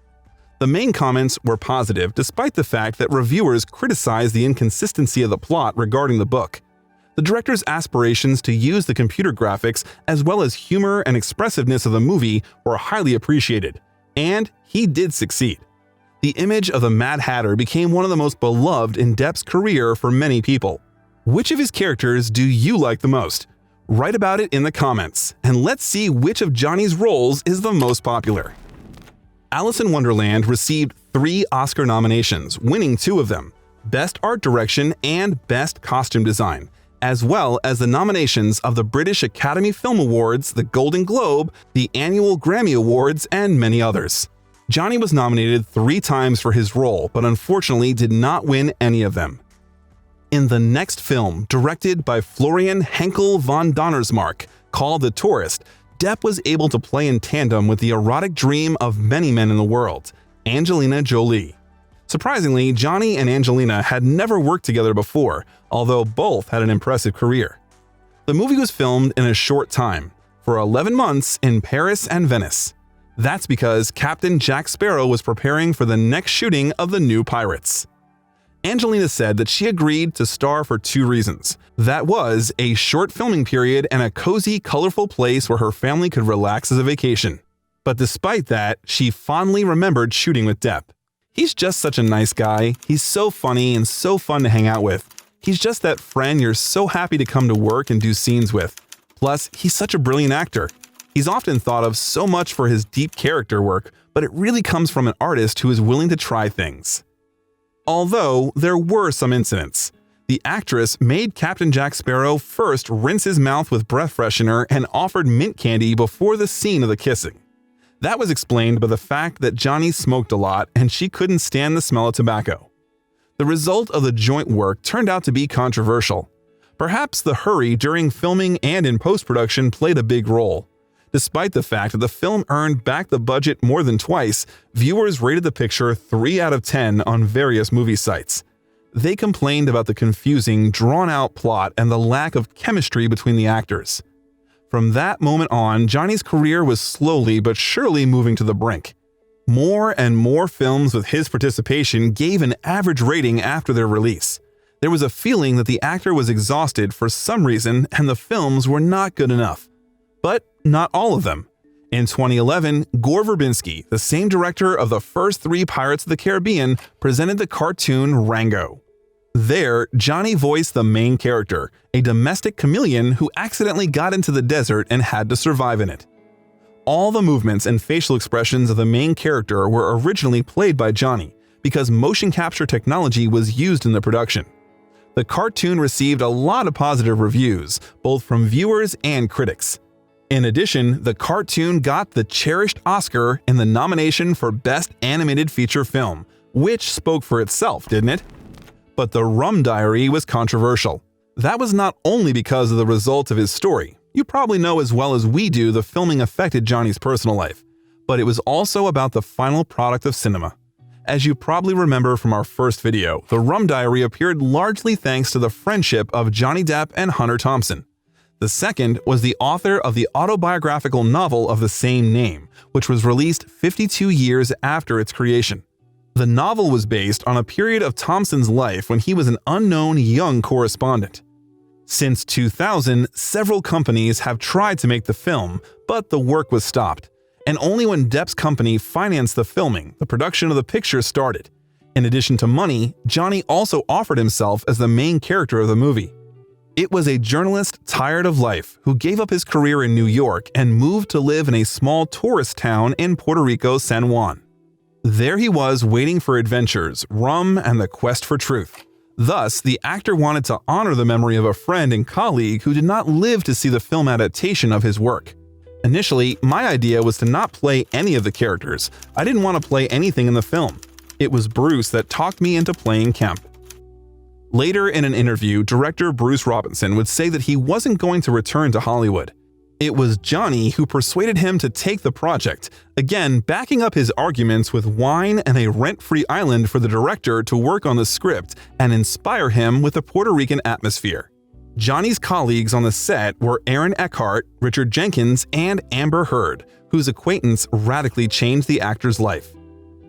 The main comments were positive despite the fact that reviewers criticized the inconsistency of the plot regarding the book. The director's aspirations to use the computer graphics as well as humor and expressiveness of the movie were highly appreciated, and he did succeed. The image of the Mad Hatter became one of the most beloved in Depp's career for many people. Which of his characters do you like the most? Write about it in the comments, and let's see which of Johnny's roles is the most popular. Alice in Wonderland received 3 Oscar nominations, winning 2 of them, Best Art Direction and Best Costume Design, as well as the nominations of the British Academy Film Awards, the Golden Globe, the annual Grammy Awards, and many others. Johnny was nominated 3 times for his role, but unfortunately did not win any of them. In the next film, directed by Florian Henkel von Donnersmarck, called The Tourist, Depp was able to play in tandem with the erotic dream of many men in the world, Angelina Jolie. Surprisingly, Johnny and Angelina had never worked together before, although both had an impressive career. The movie was filmed in a short time, for 11 months in Paris and Venice. That's because Captain Jack Sparrow was preparing for the next shooting of the new Pirates. Angelina said that she agreed to star for 2 reasons. That was a short filming period and a cozy, colorful place where her family could relax as a vacation. But despite that, she fondly remembered shooting with Depp. He's just such a nice guy. He's so funny and so fun to hang out with. He's just that friend you're so happy to come to work and do scenes with. Plus, he's such a brilliant actor. He's often thought of so much for his deep character work, but it really comes from an artist who is willing to try things. Although there were some incidents. The actress made Captain Jack Sparrow first rinse his mouth with breath freshener and offered mint candy before the scene of the kissing. That was explained by the fact that Johnny smoked a lot and she couldn't stand the smell of tobacco. The result of the joint work turned out to be controversial. Perhaps the hurry during filming and in post-production played a big role. Despite the fact that the film earned back the budget more than twice, viewers rated the picture 3 out of 10 on various movie sites. They complained about the confusing, drawn-out plot and the lack of chemistry between the actors. From that moment on, Johnny's career was slowly but surely moving to the brink. More and more films with his participation gave an average rating after their release. There was a feeling that the actor was exhausted for some reason and the films were not good enough. But not all of them. In 2011, Gore Verbinski, the same director of the first 3 Pirates of the Caribbean, presented the cartoon Rango. There, Johnny voiced the main character, a domestic chameleon who accidentally got into the desert and had to survive in it. All the movements and facial expressions of the main character were originally played by Johnny, because motion capture technology was used in the production. The cartoon received a lot of positive reviews, both from viewers and critics. In addition, the cartoon got the cherished Oscar in the nomination for Best Animated Feature Film, which spoke for itself, didn't it? But the Rum Diary was controversial. That was not only because of the result of his story. You probably know as well as we do the filming affected Johnny's personal life, but it was also about the final product of cinema. As you probably remember from our first video, the Rum Diary appeared largely thanks to the friendship of Johnny Depp and Hunter Thompson. The second was the author of the autobiographical novel of the same name, which was released 52 years after its creation. The novel was based on a period of Thompson's life when he was an unknown young correspondent. Since 2000, several companies have tried to make the film, but the work was stopped. and only when Depp's company financed the filming, the production of the picture started. In addition to money, Johnny also offered himself as the main character of the movie. It was a journalist tired of life who gave up his career in New York and moved to live in a small tourist town in Puerto Rico, San Juan. There he was waiting for adventures, rum, and the quest for truth. Thus, the actor wanted to honor the memory of a friend and colleague who did not live to see the film adaptation of his work. Initially, my idea was to not play any of the characters. I didn't want to play anything in the film. It was Bruce that talked me into playing Kemp. Later in an interview, director Bruce Robinson would say that he wasn't going to return to Hollywood. It was Johnny who persuaded him to take the project, again backing up his arguments with wine and a rent-free island for the director to work on the script and inspire him with the Puerto Rican atmosphere. Johnny's colleagues on the set were Aaron Eckhart, Richard Jenkins, and Amber Heard, whose acquaintance radically changed the actor's life.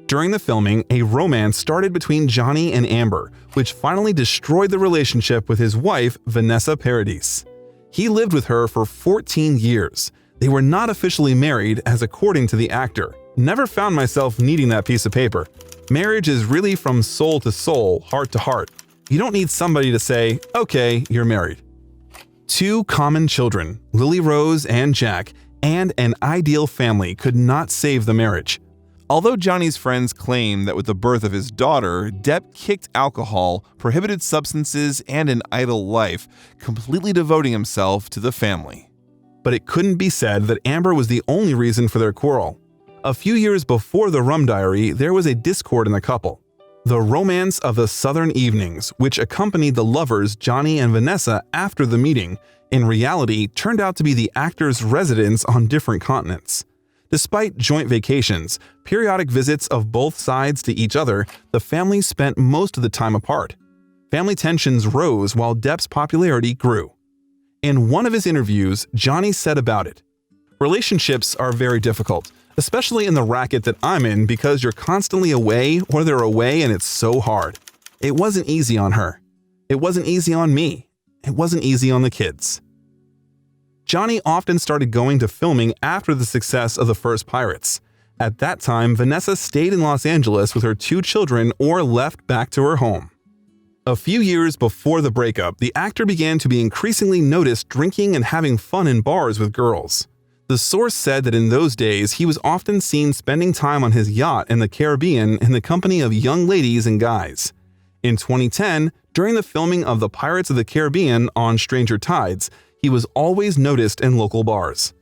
During the filming, a romance started between Johnny and Amber, which finally destroyed the relationship with his wife, Vanessa Paradis. He lived with her for 14 years. They were not officially married, as according to the actor. Never found myself needing that piece of paper. Marriage is really from soul to soul, heart to heart. You don't need somebody to say, okay, you're married. 2 common children, Lily Rose and Jack, and an ideal family could not save the marriage. Although Johnny's friends claim that with the birth of his daughter, Depp kicked alcohol, prohibited substances, and an idle life, completely devoting himself to the family. But it couldn't be said that Amber was the only reason for their quarrel. A few years before the Rum Diary, there was a discord in the couple. The romance of the Southern Evenings, which accompanied the lovers Johnny and Vanessa after the meeting, in reality turned out to be the actors' residence on different continents. Despite joint vacations, periodic visits of both sides to each other, the families spent most of the time apart. Family tensions rose while Depp's popularity grew. In one of his interviews, Johnny said about it, "Relationships are very difficult, especially in the racket that I'm in because you're constantly away or they're away and it's so hard. It wasn't easy on her. It wasn't easy on me. It wasn't easy on the kids." Johnny often started going to filming after the success of the first Pirates. At that time, Vanessa stayed in Los Angeles with her 2 children or left back to her home. A few years before the breakup, the actor began to be increasingly noticed drinking and having fun in bars with girls. The source said that in those days, he was often seen spending time on his yacht in the Caribbean in the company of young ladies and guys. In 2010, during the filming of the Pirates of the Caribbean on Stranger Tides, he was always noticed in local bars.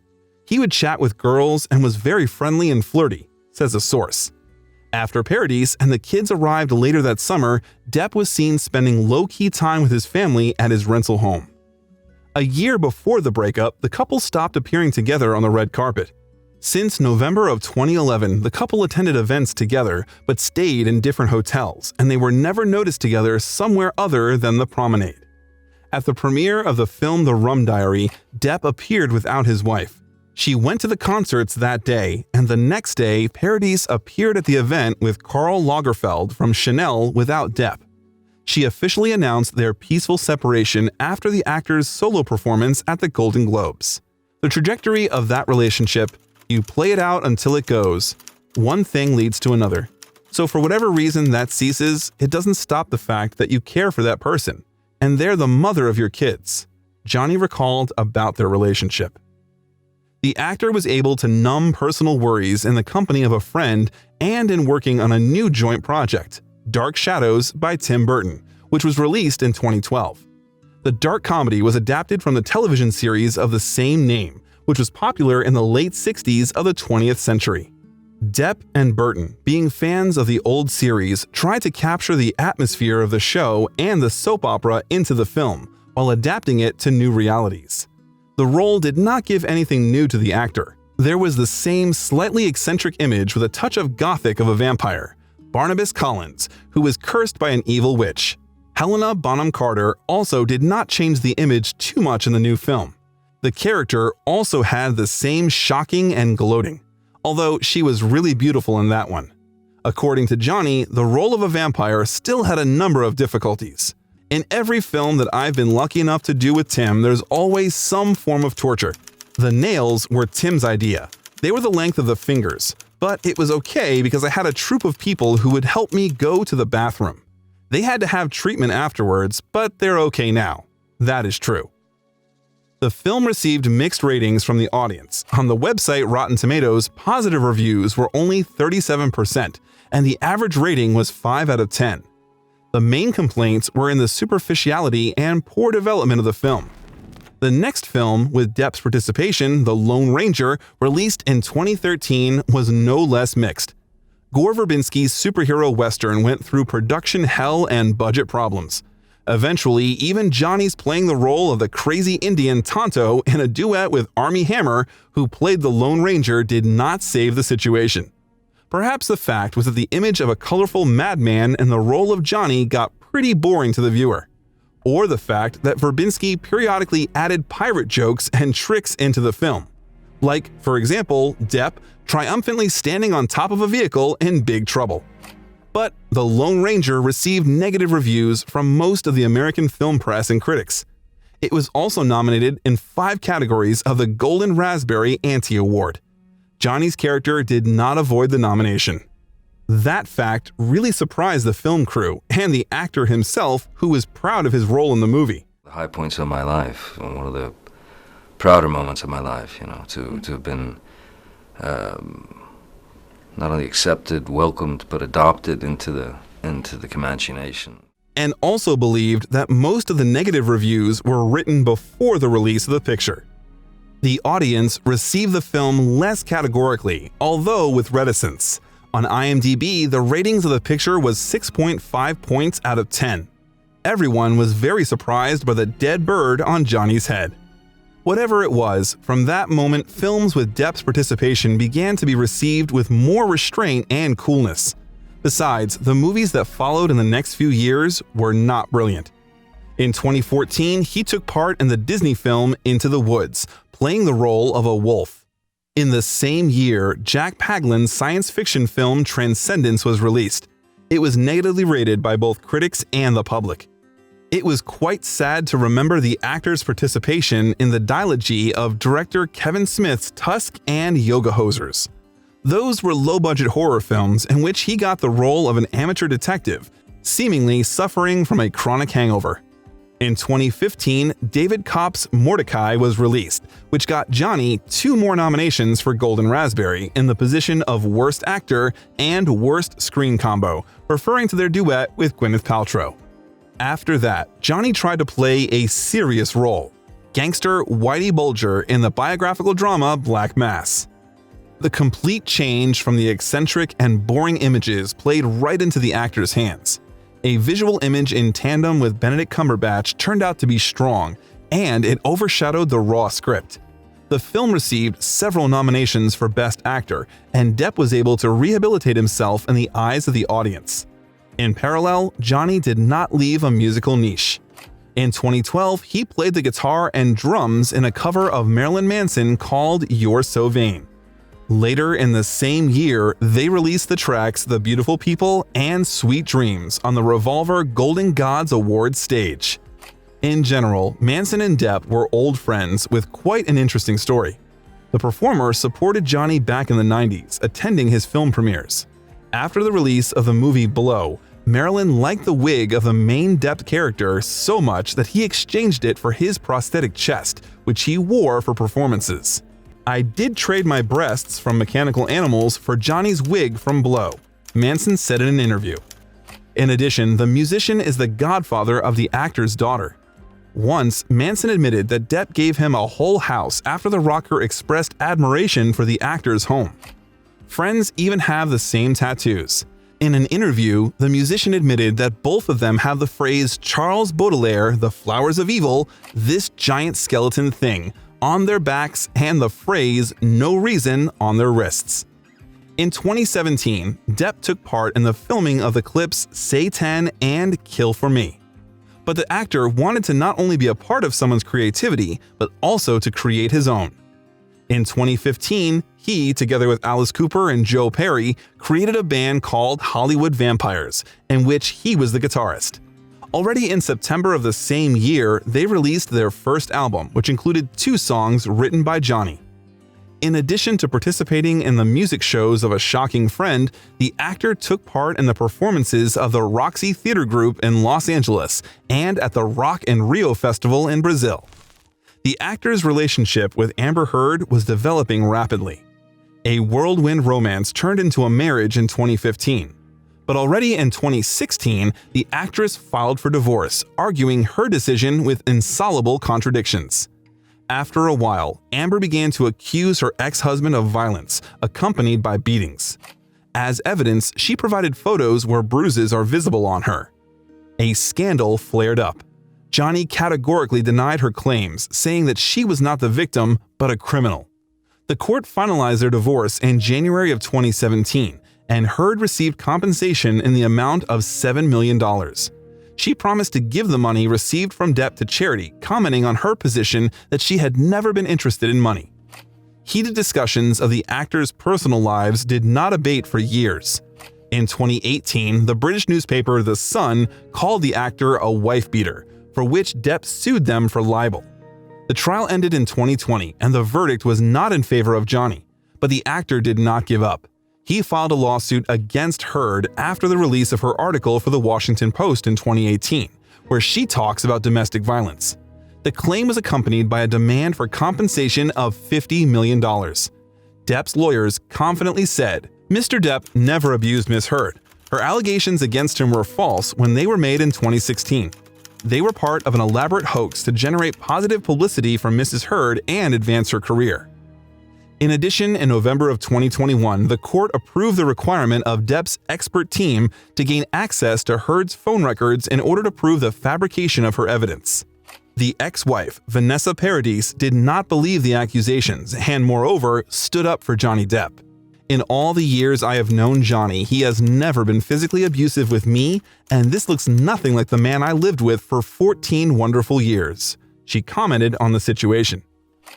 He would chat with girls and was very friendly and flirty, says a source. After Paradis and the kids arrived later that summer, Depp was seen spending low-key time with his family at his rental home. A year before the breakup, the couple stopped appearing together on the red carpet. Since November of 2011, the couple attended events together but stayed in different hotels, and they were never noticed together somewhere other than the promenade. At the premiere of the film The Rum Diary, Depp appeared without his wife. She went to the concerts that day, and the next day, Paradis appeared at the event with Karl Lagerfeld from Chanel without Depp. She officially announced their peaceful separation after the actor's solo performance at the Golden Globes. The trajectory of that relationship, you play it out until it goes. One thing leads to another. So for whatever reason that ceases, it doesn't stop the fact that you care for that person. And they're the mother of your kids. Johnny recalled about their relationship. The actor was able to numb personal worries in the company of a friend and in working on a new joint project, Dark Shadows by Tim Burton, which was released in 2012. The dark comedy was adapted from the television series of the same name, which was popular in the late 60s of the 20th century. Depp and Burton, being fans of the old series, tried to capture the atmosphere of the show and the soap opera into the film, while adapting it to new realities. The role did not give anything new to the actor. There was the same slightly eccentric image with a touch of gothic of a vampire, Barnabas Collins, who was cursed by an evil witch. Helena Bonham Carter also did not change the image too much in the new film. The character also had the same shocking and gloating, although she was really beautiful in that one. According to Johnny, the role of a vampire still had a number of difficulties. In every film that I've been lucky enough to do with Tim, there's always some form of torture. The nails were Tim's idea. They were the length of the fingers, but it was okay because I had a troupe of people who would help me go to the bathroom. They had to have treatment afterwards, but they're okay now. That is true. The film received mixed ratings from the audience. On the website Rotten Tomatoes, positive reviews were only 37%, and the average rating was 5 out of 10. The main complaints were in the superficiality and poor development of the film. The next film, with Depp's participation, The Lone Ranger, released in 2013, was no less mixed. Gore Verbinski's superhero western went through production hell and budget problems. Eventually, even Johnny's playing the role of the crazy Indian Tonto in a duet with Armie Hammer, who played the Lone Ranger, did not save the situation. Perhaps the fact was that the image of a colorful madman in the role of Johnny got pretty boring to the viewer. Or the fact that Verbinski periodically added pirate jokes and tricks into the film. Like, for example, Depp triumphantly standing on top of a vehicle in big trouble. But The Lone Ranger received negative reviews from most of the American film press and critics. It was also nominated in 5 categories of the Golden Raspberry Anti Award. Johnny's character did not avoid the nomination. That fact really surprised the film crew and the actor himself, who was proud of his role in the movie. The high points of my life, one of the prouder moments of my life, to have been not only accepted, welcomed, but adopted into the Comanche Nation. And also believed that most of the negative reviews were written before the release of the picture. The audience received the film less categorically, although with reticence. On IMDb, the ratings of the picture was 6.5 points out of 10. Everyone was very surprised by the dead bird on Johnny's head. Whatever it was, from that moment, films with Depp's participation began to be received with more restraint and coolness. Besides, the movies that followed in the next few years were not brilliant. In 2014, he took part in the Disney film Into the Woods, playing the role of a wolf. In the same year, Jack Paglen's science fiction film Transcendence was released. It was negatively rated by both critics and the public. It was quite sad to remember the actor's participation in the dilogy of director Kevin Smith's Tusk and Yoga Hosers. Those were low-budget horror films in which he got the role of an amateur detective, seemingly suffering from a chronic hangover. In 2015, David Kopp's Mordecai was released, which got Johnny 2 more nominations for Golden Raspberry in the position of Worst Actor and Worst Screen Combo, referring to their duet with Gwyneth Paltrow. After that, Johnny tried to play a serious role, gangster Whitey Bulger in the biographical drama Black Mass. The complete change from the eccentric and boring images played right into the actor's hands. A visual image in tandem with Benedict Cumberbatch turned out to be strong, and it overshadowed the raw script. The film received several nominations for Best Actor, and Depp was able to rehabilitate himself in the eyes of the audience. In parallel, Johnny did not leave a musical niche. In 2012, he played the guitar and drums in a cover of Marilyn Manson called You're So Vain. Later in the same year, they released the tracks The Beautiful People and Sweet Dreams on the Revolver Golden Gods Awards stage. In general, Manson and Depp were old friends with quite an interesting story. The performer supported Johnny back in the 90s, attending his film premieres. After the release of the movie Blow, Marilyn liked the wig of the main Depp character so much that he exchanged it for his prosthetic chest, which he wore for performances. I did trade my breasts from Mechanical Animals for Johnny's wig from Blow, Manson said in an interview. In addition, the musician is the godfather of the actor's daughter. Once, Manson admitted that Depp gave him a whole house after the rocker expressed admiration for the actor's home. Friends even have the same tattoos. In an interview, the musician admitted that both of them have the phrase Charles Baudelaire, The Flowers of Evil, this giant skeleton thing, on their backs and the phrase No Reason on their wrists. In 2017, Depp took part in the filming of the clips Say 10 and Kill for Me. But the actor wanted to not only be a part of someone's creativity, but also to create his own. In 2015, he, together with Alice Cooper and Joe Perry, created a band called Hollywood Vampires, in which he was the guitarist. Already in September of the same year, they released their first album, which included 2 songs written by Johnny. In addition to participating in the music shows of A Shocking Friend, the actor took part in the performances of the Roxy Theater Group in Los Angeles and at the Rock in Rio Festival in Brazil. The actor's relationship with Amber Heard was developing rapidly. A whirlwind romance turned into a marriage in 2015. But already in 2016, the actress filed for divorce, arguing her decision with insoluble contradictions. After a while, Amber began to accuse her ex-husband of violence, accompanied by beatings. As evidence, she provided photos where bruises are visible on her. A scandal flared up. Johnny categorically denied her claims, saying that she was not the victim, but a criminal. The court finalized their divorce in January of 2017, and Heard received compensation in the amount of $7 million. She promised to give the money received from Depp to charity, commenting on her position that she had never been interested in money. Heated discussions of the actors' personal lives did not abate for years. In 2018, the British newspaper The Sun called the actor a wife-beater, for which Depp sued them for libel. The trial ended in 2020, and the verdict was not in favor of Johnny, but the actor did not give up. He filed a lawsuit against Heard after the release of her article for The Washington Post in 2018, where she talks about domestic violence. The claim was accompanied by a demand for compensation of $50 million. Depp's lawyers confidently said, "Mr. Depp never abused Ms. Heard. Her allegations against him were false when they were made in 2016. They were part of an elaborate hoax to generate positive publicity for Mrs. Heard and advance her career." In addition, in November of 2021, the court approved the requirement of Depp's expert team to gain access to Heard's phone records in order to prove the fabrication of her evidence. The ex-wife, Vanessa Paradis, did not believe the accusations and, moreover, stood up for Johnny Depp. "In all the years I have known Johnny, he has never been physically abusive with me, and this looks nothing like the man I lived with for 14 wonderful years," she commented on the situation.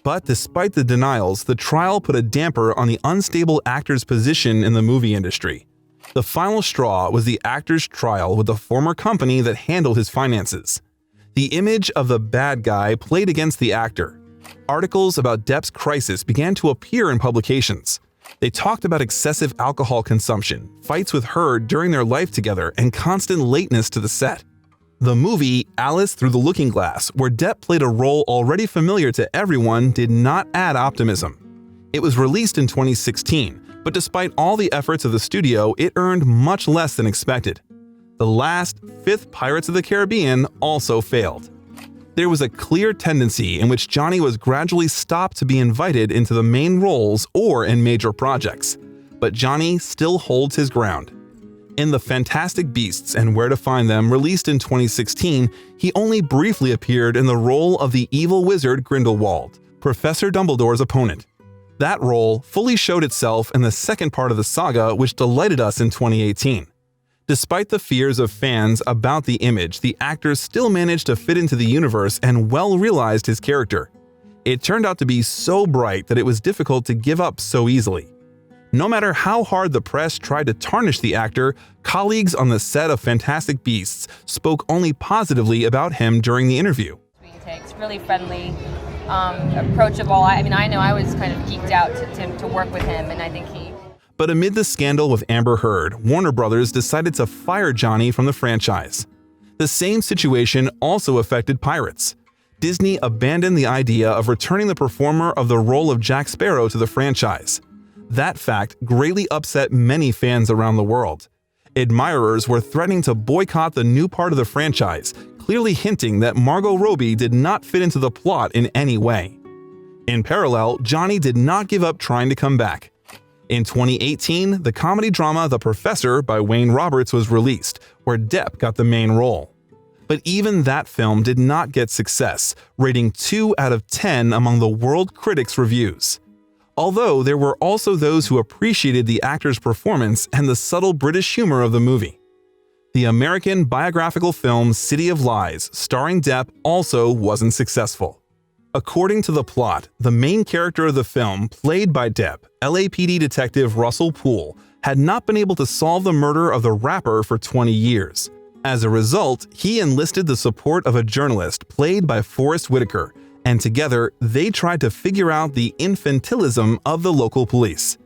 But despite the denials, the trial put a damper on the unstable actor's position in the movie industry. The final straw was the actor's trial with the former company that handled his finances. The image of the bad guy played against the actor. Articles about Depp's crisis began to appear in publications. They talked about excessive alcohol consumption, fights with Heard during their life together, and constant lateness to the set. The movie Alice Through the Looking Glass, where Depp played a role already familiar to everyone, did not add optimism. It was released in 2016, but despite all the efforts of the studio, it earned much less than expected. The last, fifth Pirates of the Caribbean also failed. There was a clear tendency in which Johnny was gradually stopped to be invited into the main roles or in major projects, but Johnny still holds his ground. In The Fantastic Beasts and Where to Find Them, released in 2016, he only briefly appeared in the role of the evil wizard Grindelwald, Professor Dumbledore's opponent. That role fully showed itself in the second part of the saga, which delighted us in 2018. Despite the fears of fans about the image, the actor still managed to fit into the universe and well realized his character. It turned out to be so bright that it was difficult to give up so easily. No matter how hard the press tried to tarnish the actor, colleagues on the set of Fantastic Beasts spoke only positively about him during the interview. It's really friendly, approachable. I know I was kind of geeked out to work with him, and I think he... But amid the scandal with Amber Heard, Warner Brothers decided to fire Johnny from the franchise. The same situation also affected Pirates. Disney abandoned the idea of returning the performer of the role of Jack Sparrow to the franchise. That fact greatly upset many fans around the world. Admirers were threatening to boycott the new part of the franchise, clearly hinting that Margot Robbie did not fit into the plot in any way. In parallel, Johnny did not give up trying to come back. In 2018, the comedy drama The Professor by Wayne Roberts was released, where Depp got the main role. But even that film did not get success, rating 2 out of 10 among the world critics' reviews. Although there were also those who appreciated the actor's performance and the subtle British humor of the movie. The American biographical film City of Lies, starring Depp, also wasn't successful. According to the plot, the main character of the film, played by Depp, LAPD detective Russell Poole, had not been able to solve the murder of the rapper for 20 years. As a result, he enlisted the support of a journalist played by Forrest Whitaker, and together they tried to figure out the infantilism of the local police.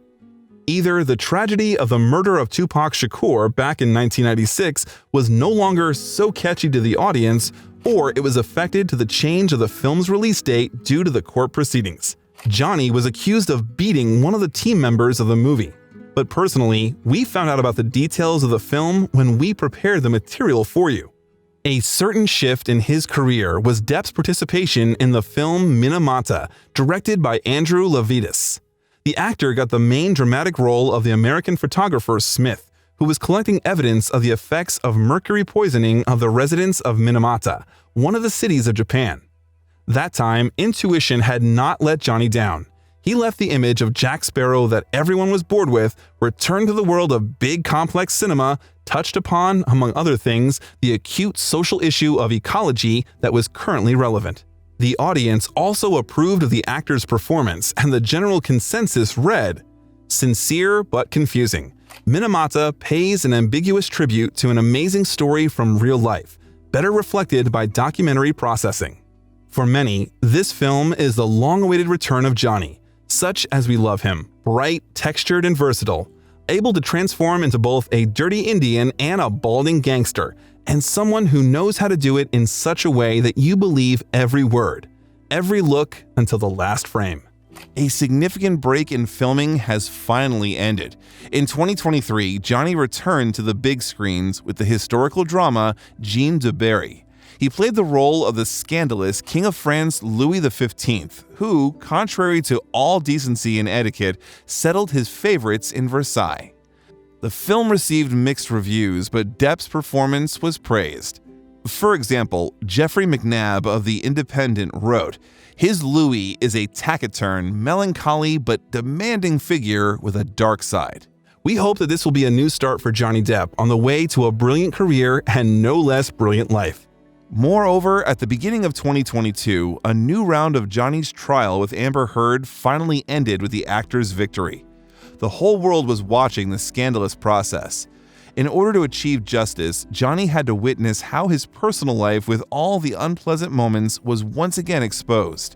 Either the tragedy of the murder of Tupac Shakur back in 1996 was no longer so catchy to the audience, or it was affected to the change of the film's release date due to the court proceedings. Johnny was accused of beating one of the team members of the movie. But personally, we found out about the details of the film when we prepared the material for you. A certain shift in his career was Depp's participation in the film Minamata, directed by Andrew Levitas. The actor got the main dramatic role of the American photographer Smith, who was collecting evidence of the effects of mercury poisoning of the residents of Minamata, one of the cities of Japan. That time, intuition had not let Johnny down. He left the image of Jack Sparrow that everyone was bored with, returned to the world of big complex cinema, touched upon, among other things, the acute social issue of ecology that was currently relevant. The audience also approved of the actor's performance, and the general consensus read, "Sincere but confusing. Minamata pays an ambiguous tribute to an amazing story from real life, better reflected by documentary processing." For many, this film is the long-awaited return of Johnny, such as we love him, bright, textured, and versatile, able to transform into both a dirty Indian and a balding gangster, and someone who knows how to do it in such a way that you believe every word, every look until the last frame. A significant break in filming has finally ended. In 2023, Johnny returned to the big screens with the historical drama Jeanne du Barry. He played the role of the scandalous King of France Louis XV, who, contrary to all decency and etiquette, settled his favorites in Versailles. The film received mixed reviews, but Depp's performance was praised. For example, Jeffrey McNabb of The Independent wrote, "His Louis is a taciturn, melancholy, but demanding figure with a dark side." We hope that this will be a new start for Johnny Depp on the way to a brilliant career and no less brilliant life. Moreover, at the beginning of 2022, a new round of Johnny's trial with Amber Heard finally ended with the actor's victory. The whole world was watching the scandalous process. In order to achieve justice, Johnny had to witness how his personal life with all the unpleasant moments was once again exposed.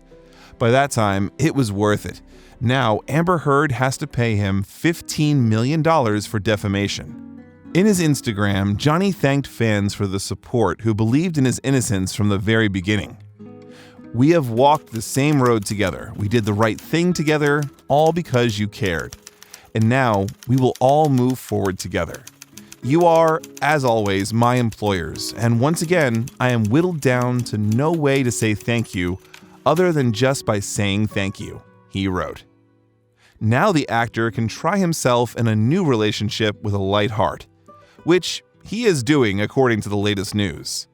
By that time, it was worth it. Now, Amber Heard has to pay him $15 million for defamation. In his Instagram, Johnny thanked fans for the support who believed in his innocence from the very beginning. "We have walked the same road together. We did the right thing together, all because you cared. And now we will all move forward together. You are, as always, my employers, and once again, I am whittled down to no way to say thank you other than just by saying thank you," he wrote. Now the actor can try himself in a new relationship with a light heart, which he is doing according to the latest news.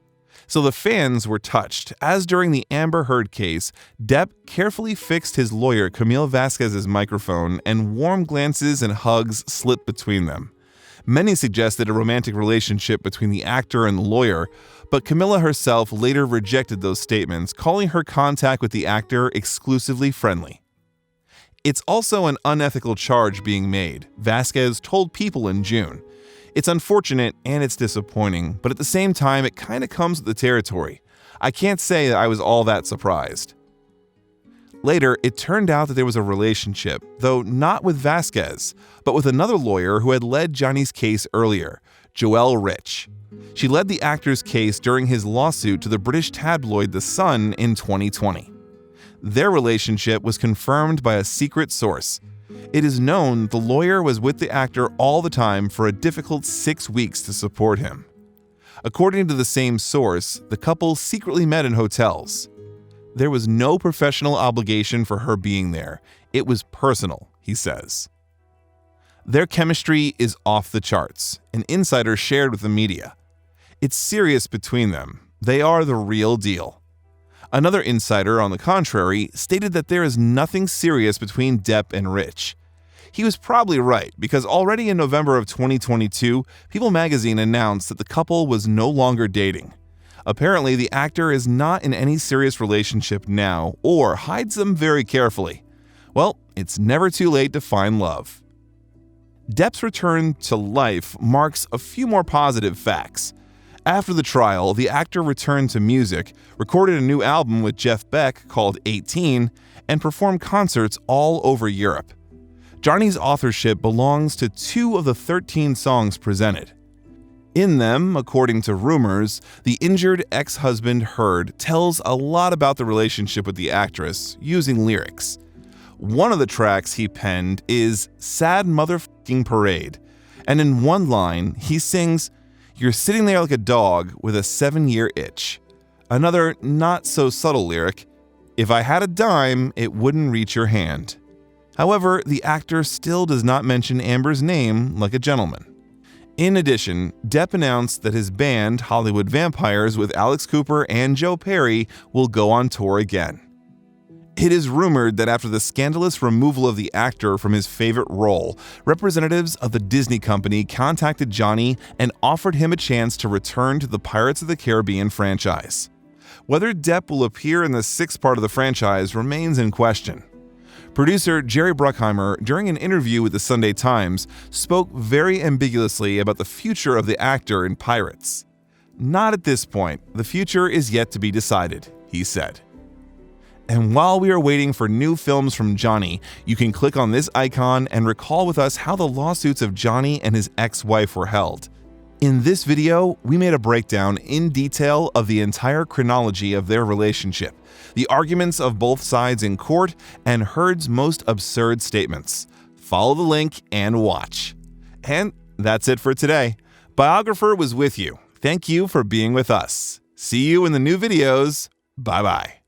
So the fans were touched, as during the Amber Heard case, Depp carefully fixed his lawyer Camille Vasquez's microphone and warm glances and hugs slipped between them. Many suggested a romantic relationship between the actor and the lawyer, but Camilla herself later rejected those statements, calling her contact with the actor exclusively friendly. It's also an unethical charge being made, Vasquez told People in June. It's unfortunate and it's disappointing, but at the same time, it kind of comes with the territory. I can't say that I was all that surprised. Later, it turned out that there was a relationship, though not with Vasquez, but with another lawyer who had led Johnny's case earlier, Joelle Rich. She led the actor's case during his lawsuit to the British tabloid The Sun in 2020. Their relationship was confirmed by a secret source. It is known the lawyer was with the actor all the time for a difficult 6 weeks to support him. According to the same source, the couple secretly met in hotels. There was no professional obligation for her being there. It was personal, he says. Their chemistry is off the charts, an insider shared with the media. It's serious between them. They are the real deal. Another insider, on the contrary, stated that there is nothing serious between Depp and Rich. He was probably right, because already in November of 2022, People magazine announced that the couple was no longer dating. Apparently, the actor is not in any serious relationship now, or hides them very carefully. Well, it's never too late to find love. Depp's return to life marks a few more positive facts. After the trial, the actor returned to music, recorded a new album with Jeff Beck called 18, and performed concerts all over Europe. Johnny's authorship belongs to 2 of the 13 songs presented. In them, according to rumors, the injured ex-husband Heard tells a lot about the relationship with the actress, using lyrics. One of the tracks he penned is Sad Motherfucking Parade, and in one line, he sings, "You're sitting there like a dog with a 7-year itch." Another not-so-subtle lyric, "If I had a dime, it wouldn't reach your hand." However, the actor still does not mention Amber's name like a gentleman. In addition, Depp announced that his band, Hollywood Vampires, with Alex Cooper and Joe Perry, will go on tour again. It is rumored that after the scandalous removal of the actor from his favorite role, representatives of the Disney company contacted Johnny and offered him a chance to return to the Pirates of the Caribbean franchise. Whether Depp will appear in the 6th part of the franchise remains in question. Producer Jerry Bruckheimer, during an interview with the Sunday Times, spoke very ambiguously about the future of the actor in Pirates. "Not at this point. The future is yet to be decided," he said. And while we are waiting for new films from Johnny, you can click on this icon and recall with us how the lawsuits of Johnny and his ex-wife were held. In this video, we made a breakdown in detail of the entire chronology of their relationship, the arguments of both sides in court, and Heard's most absurd statements. Follow the link and watch. And that's it for today. Biographer was with you. Thank you for being with us. See you in the new videos. Bye-bye.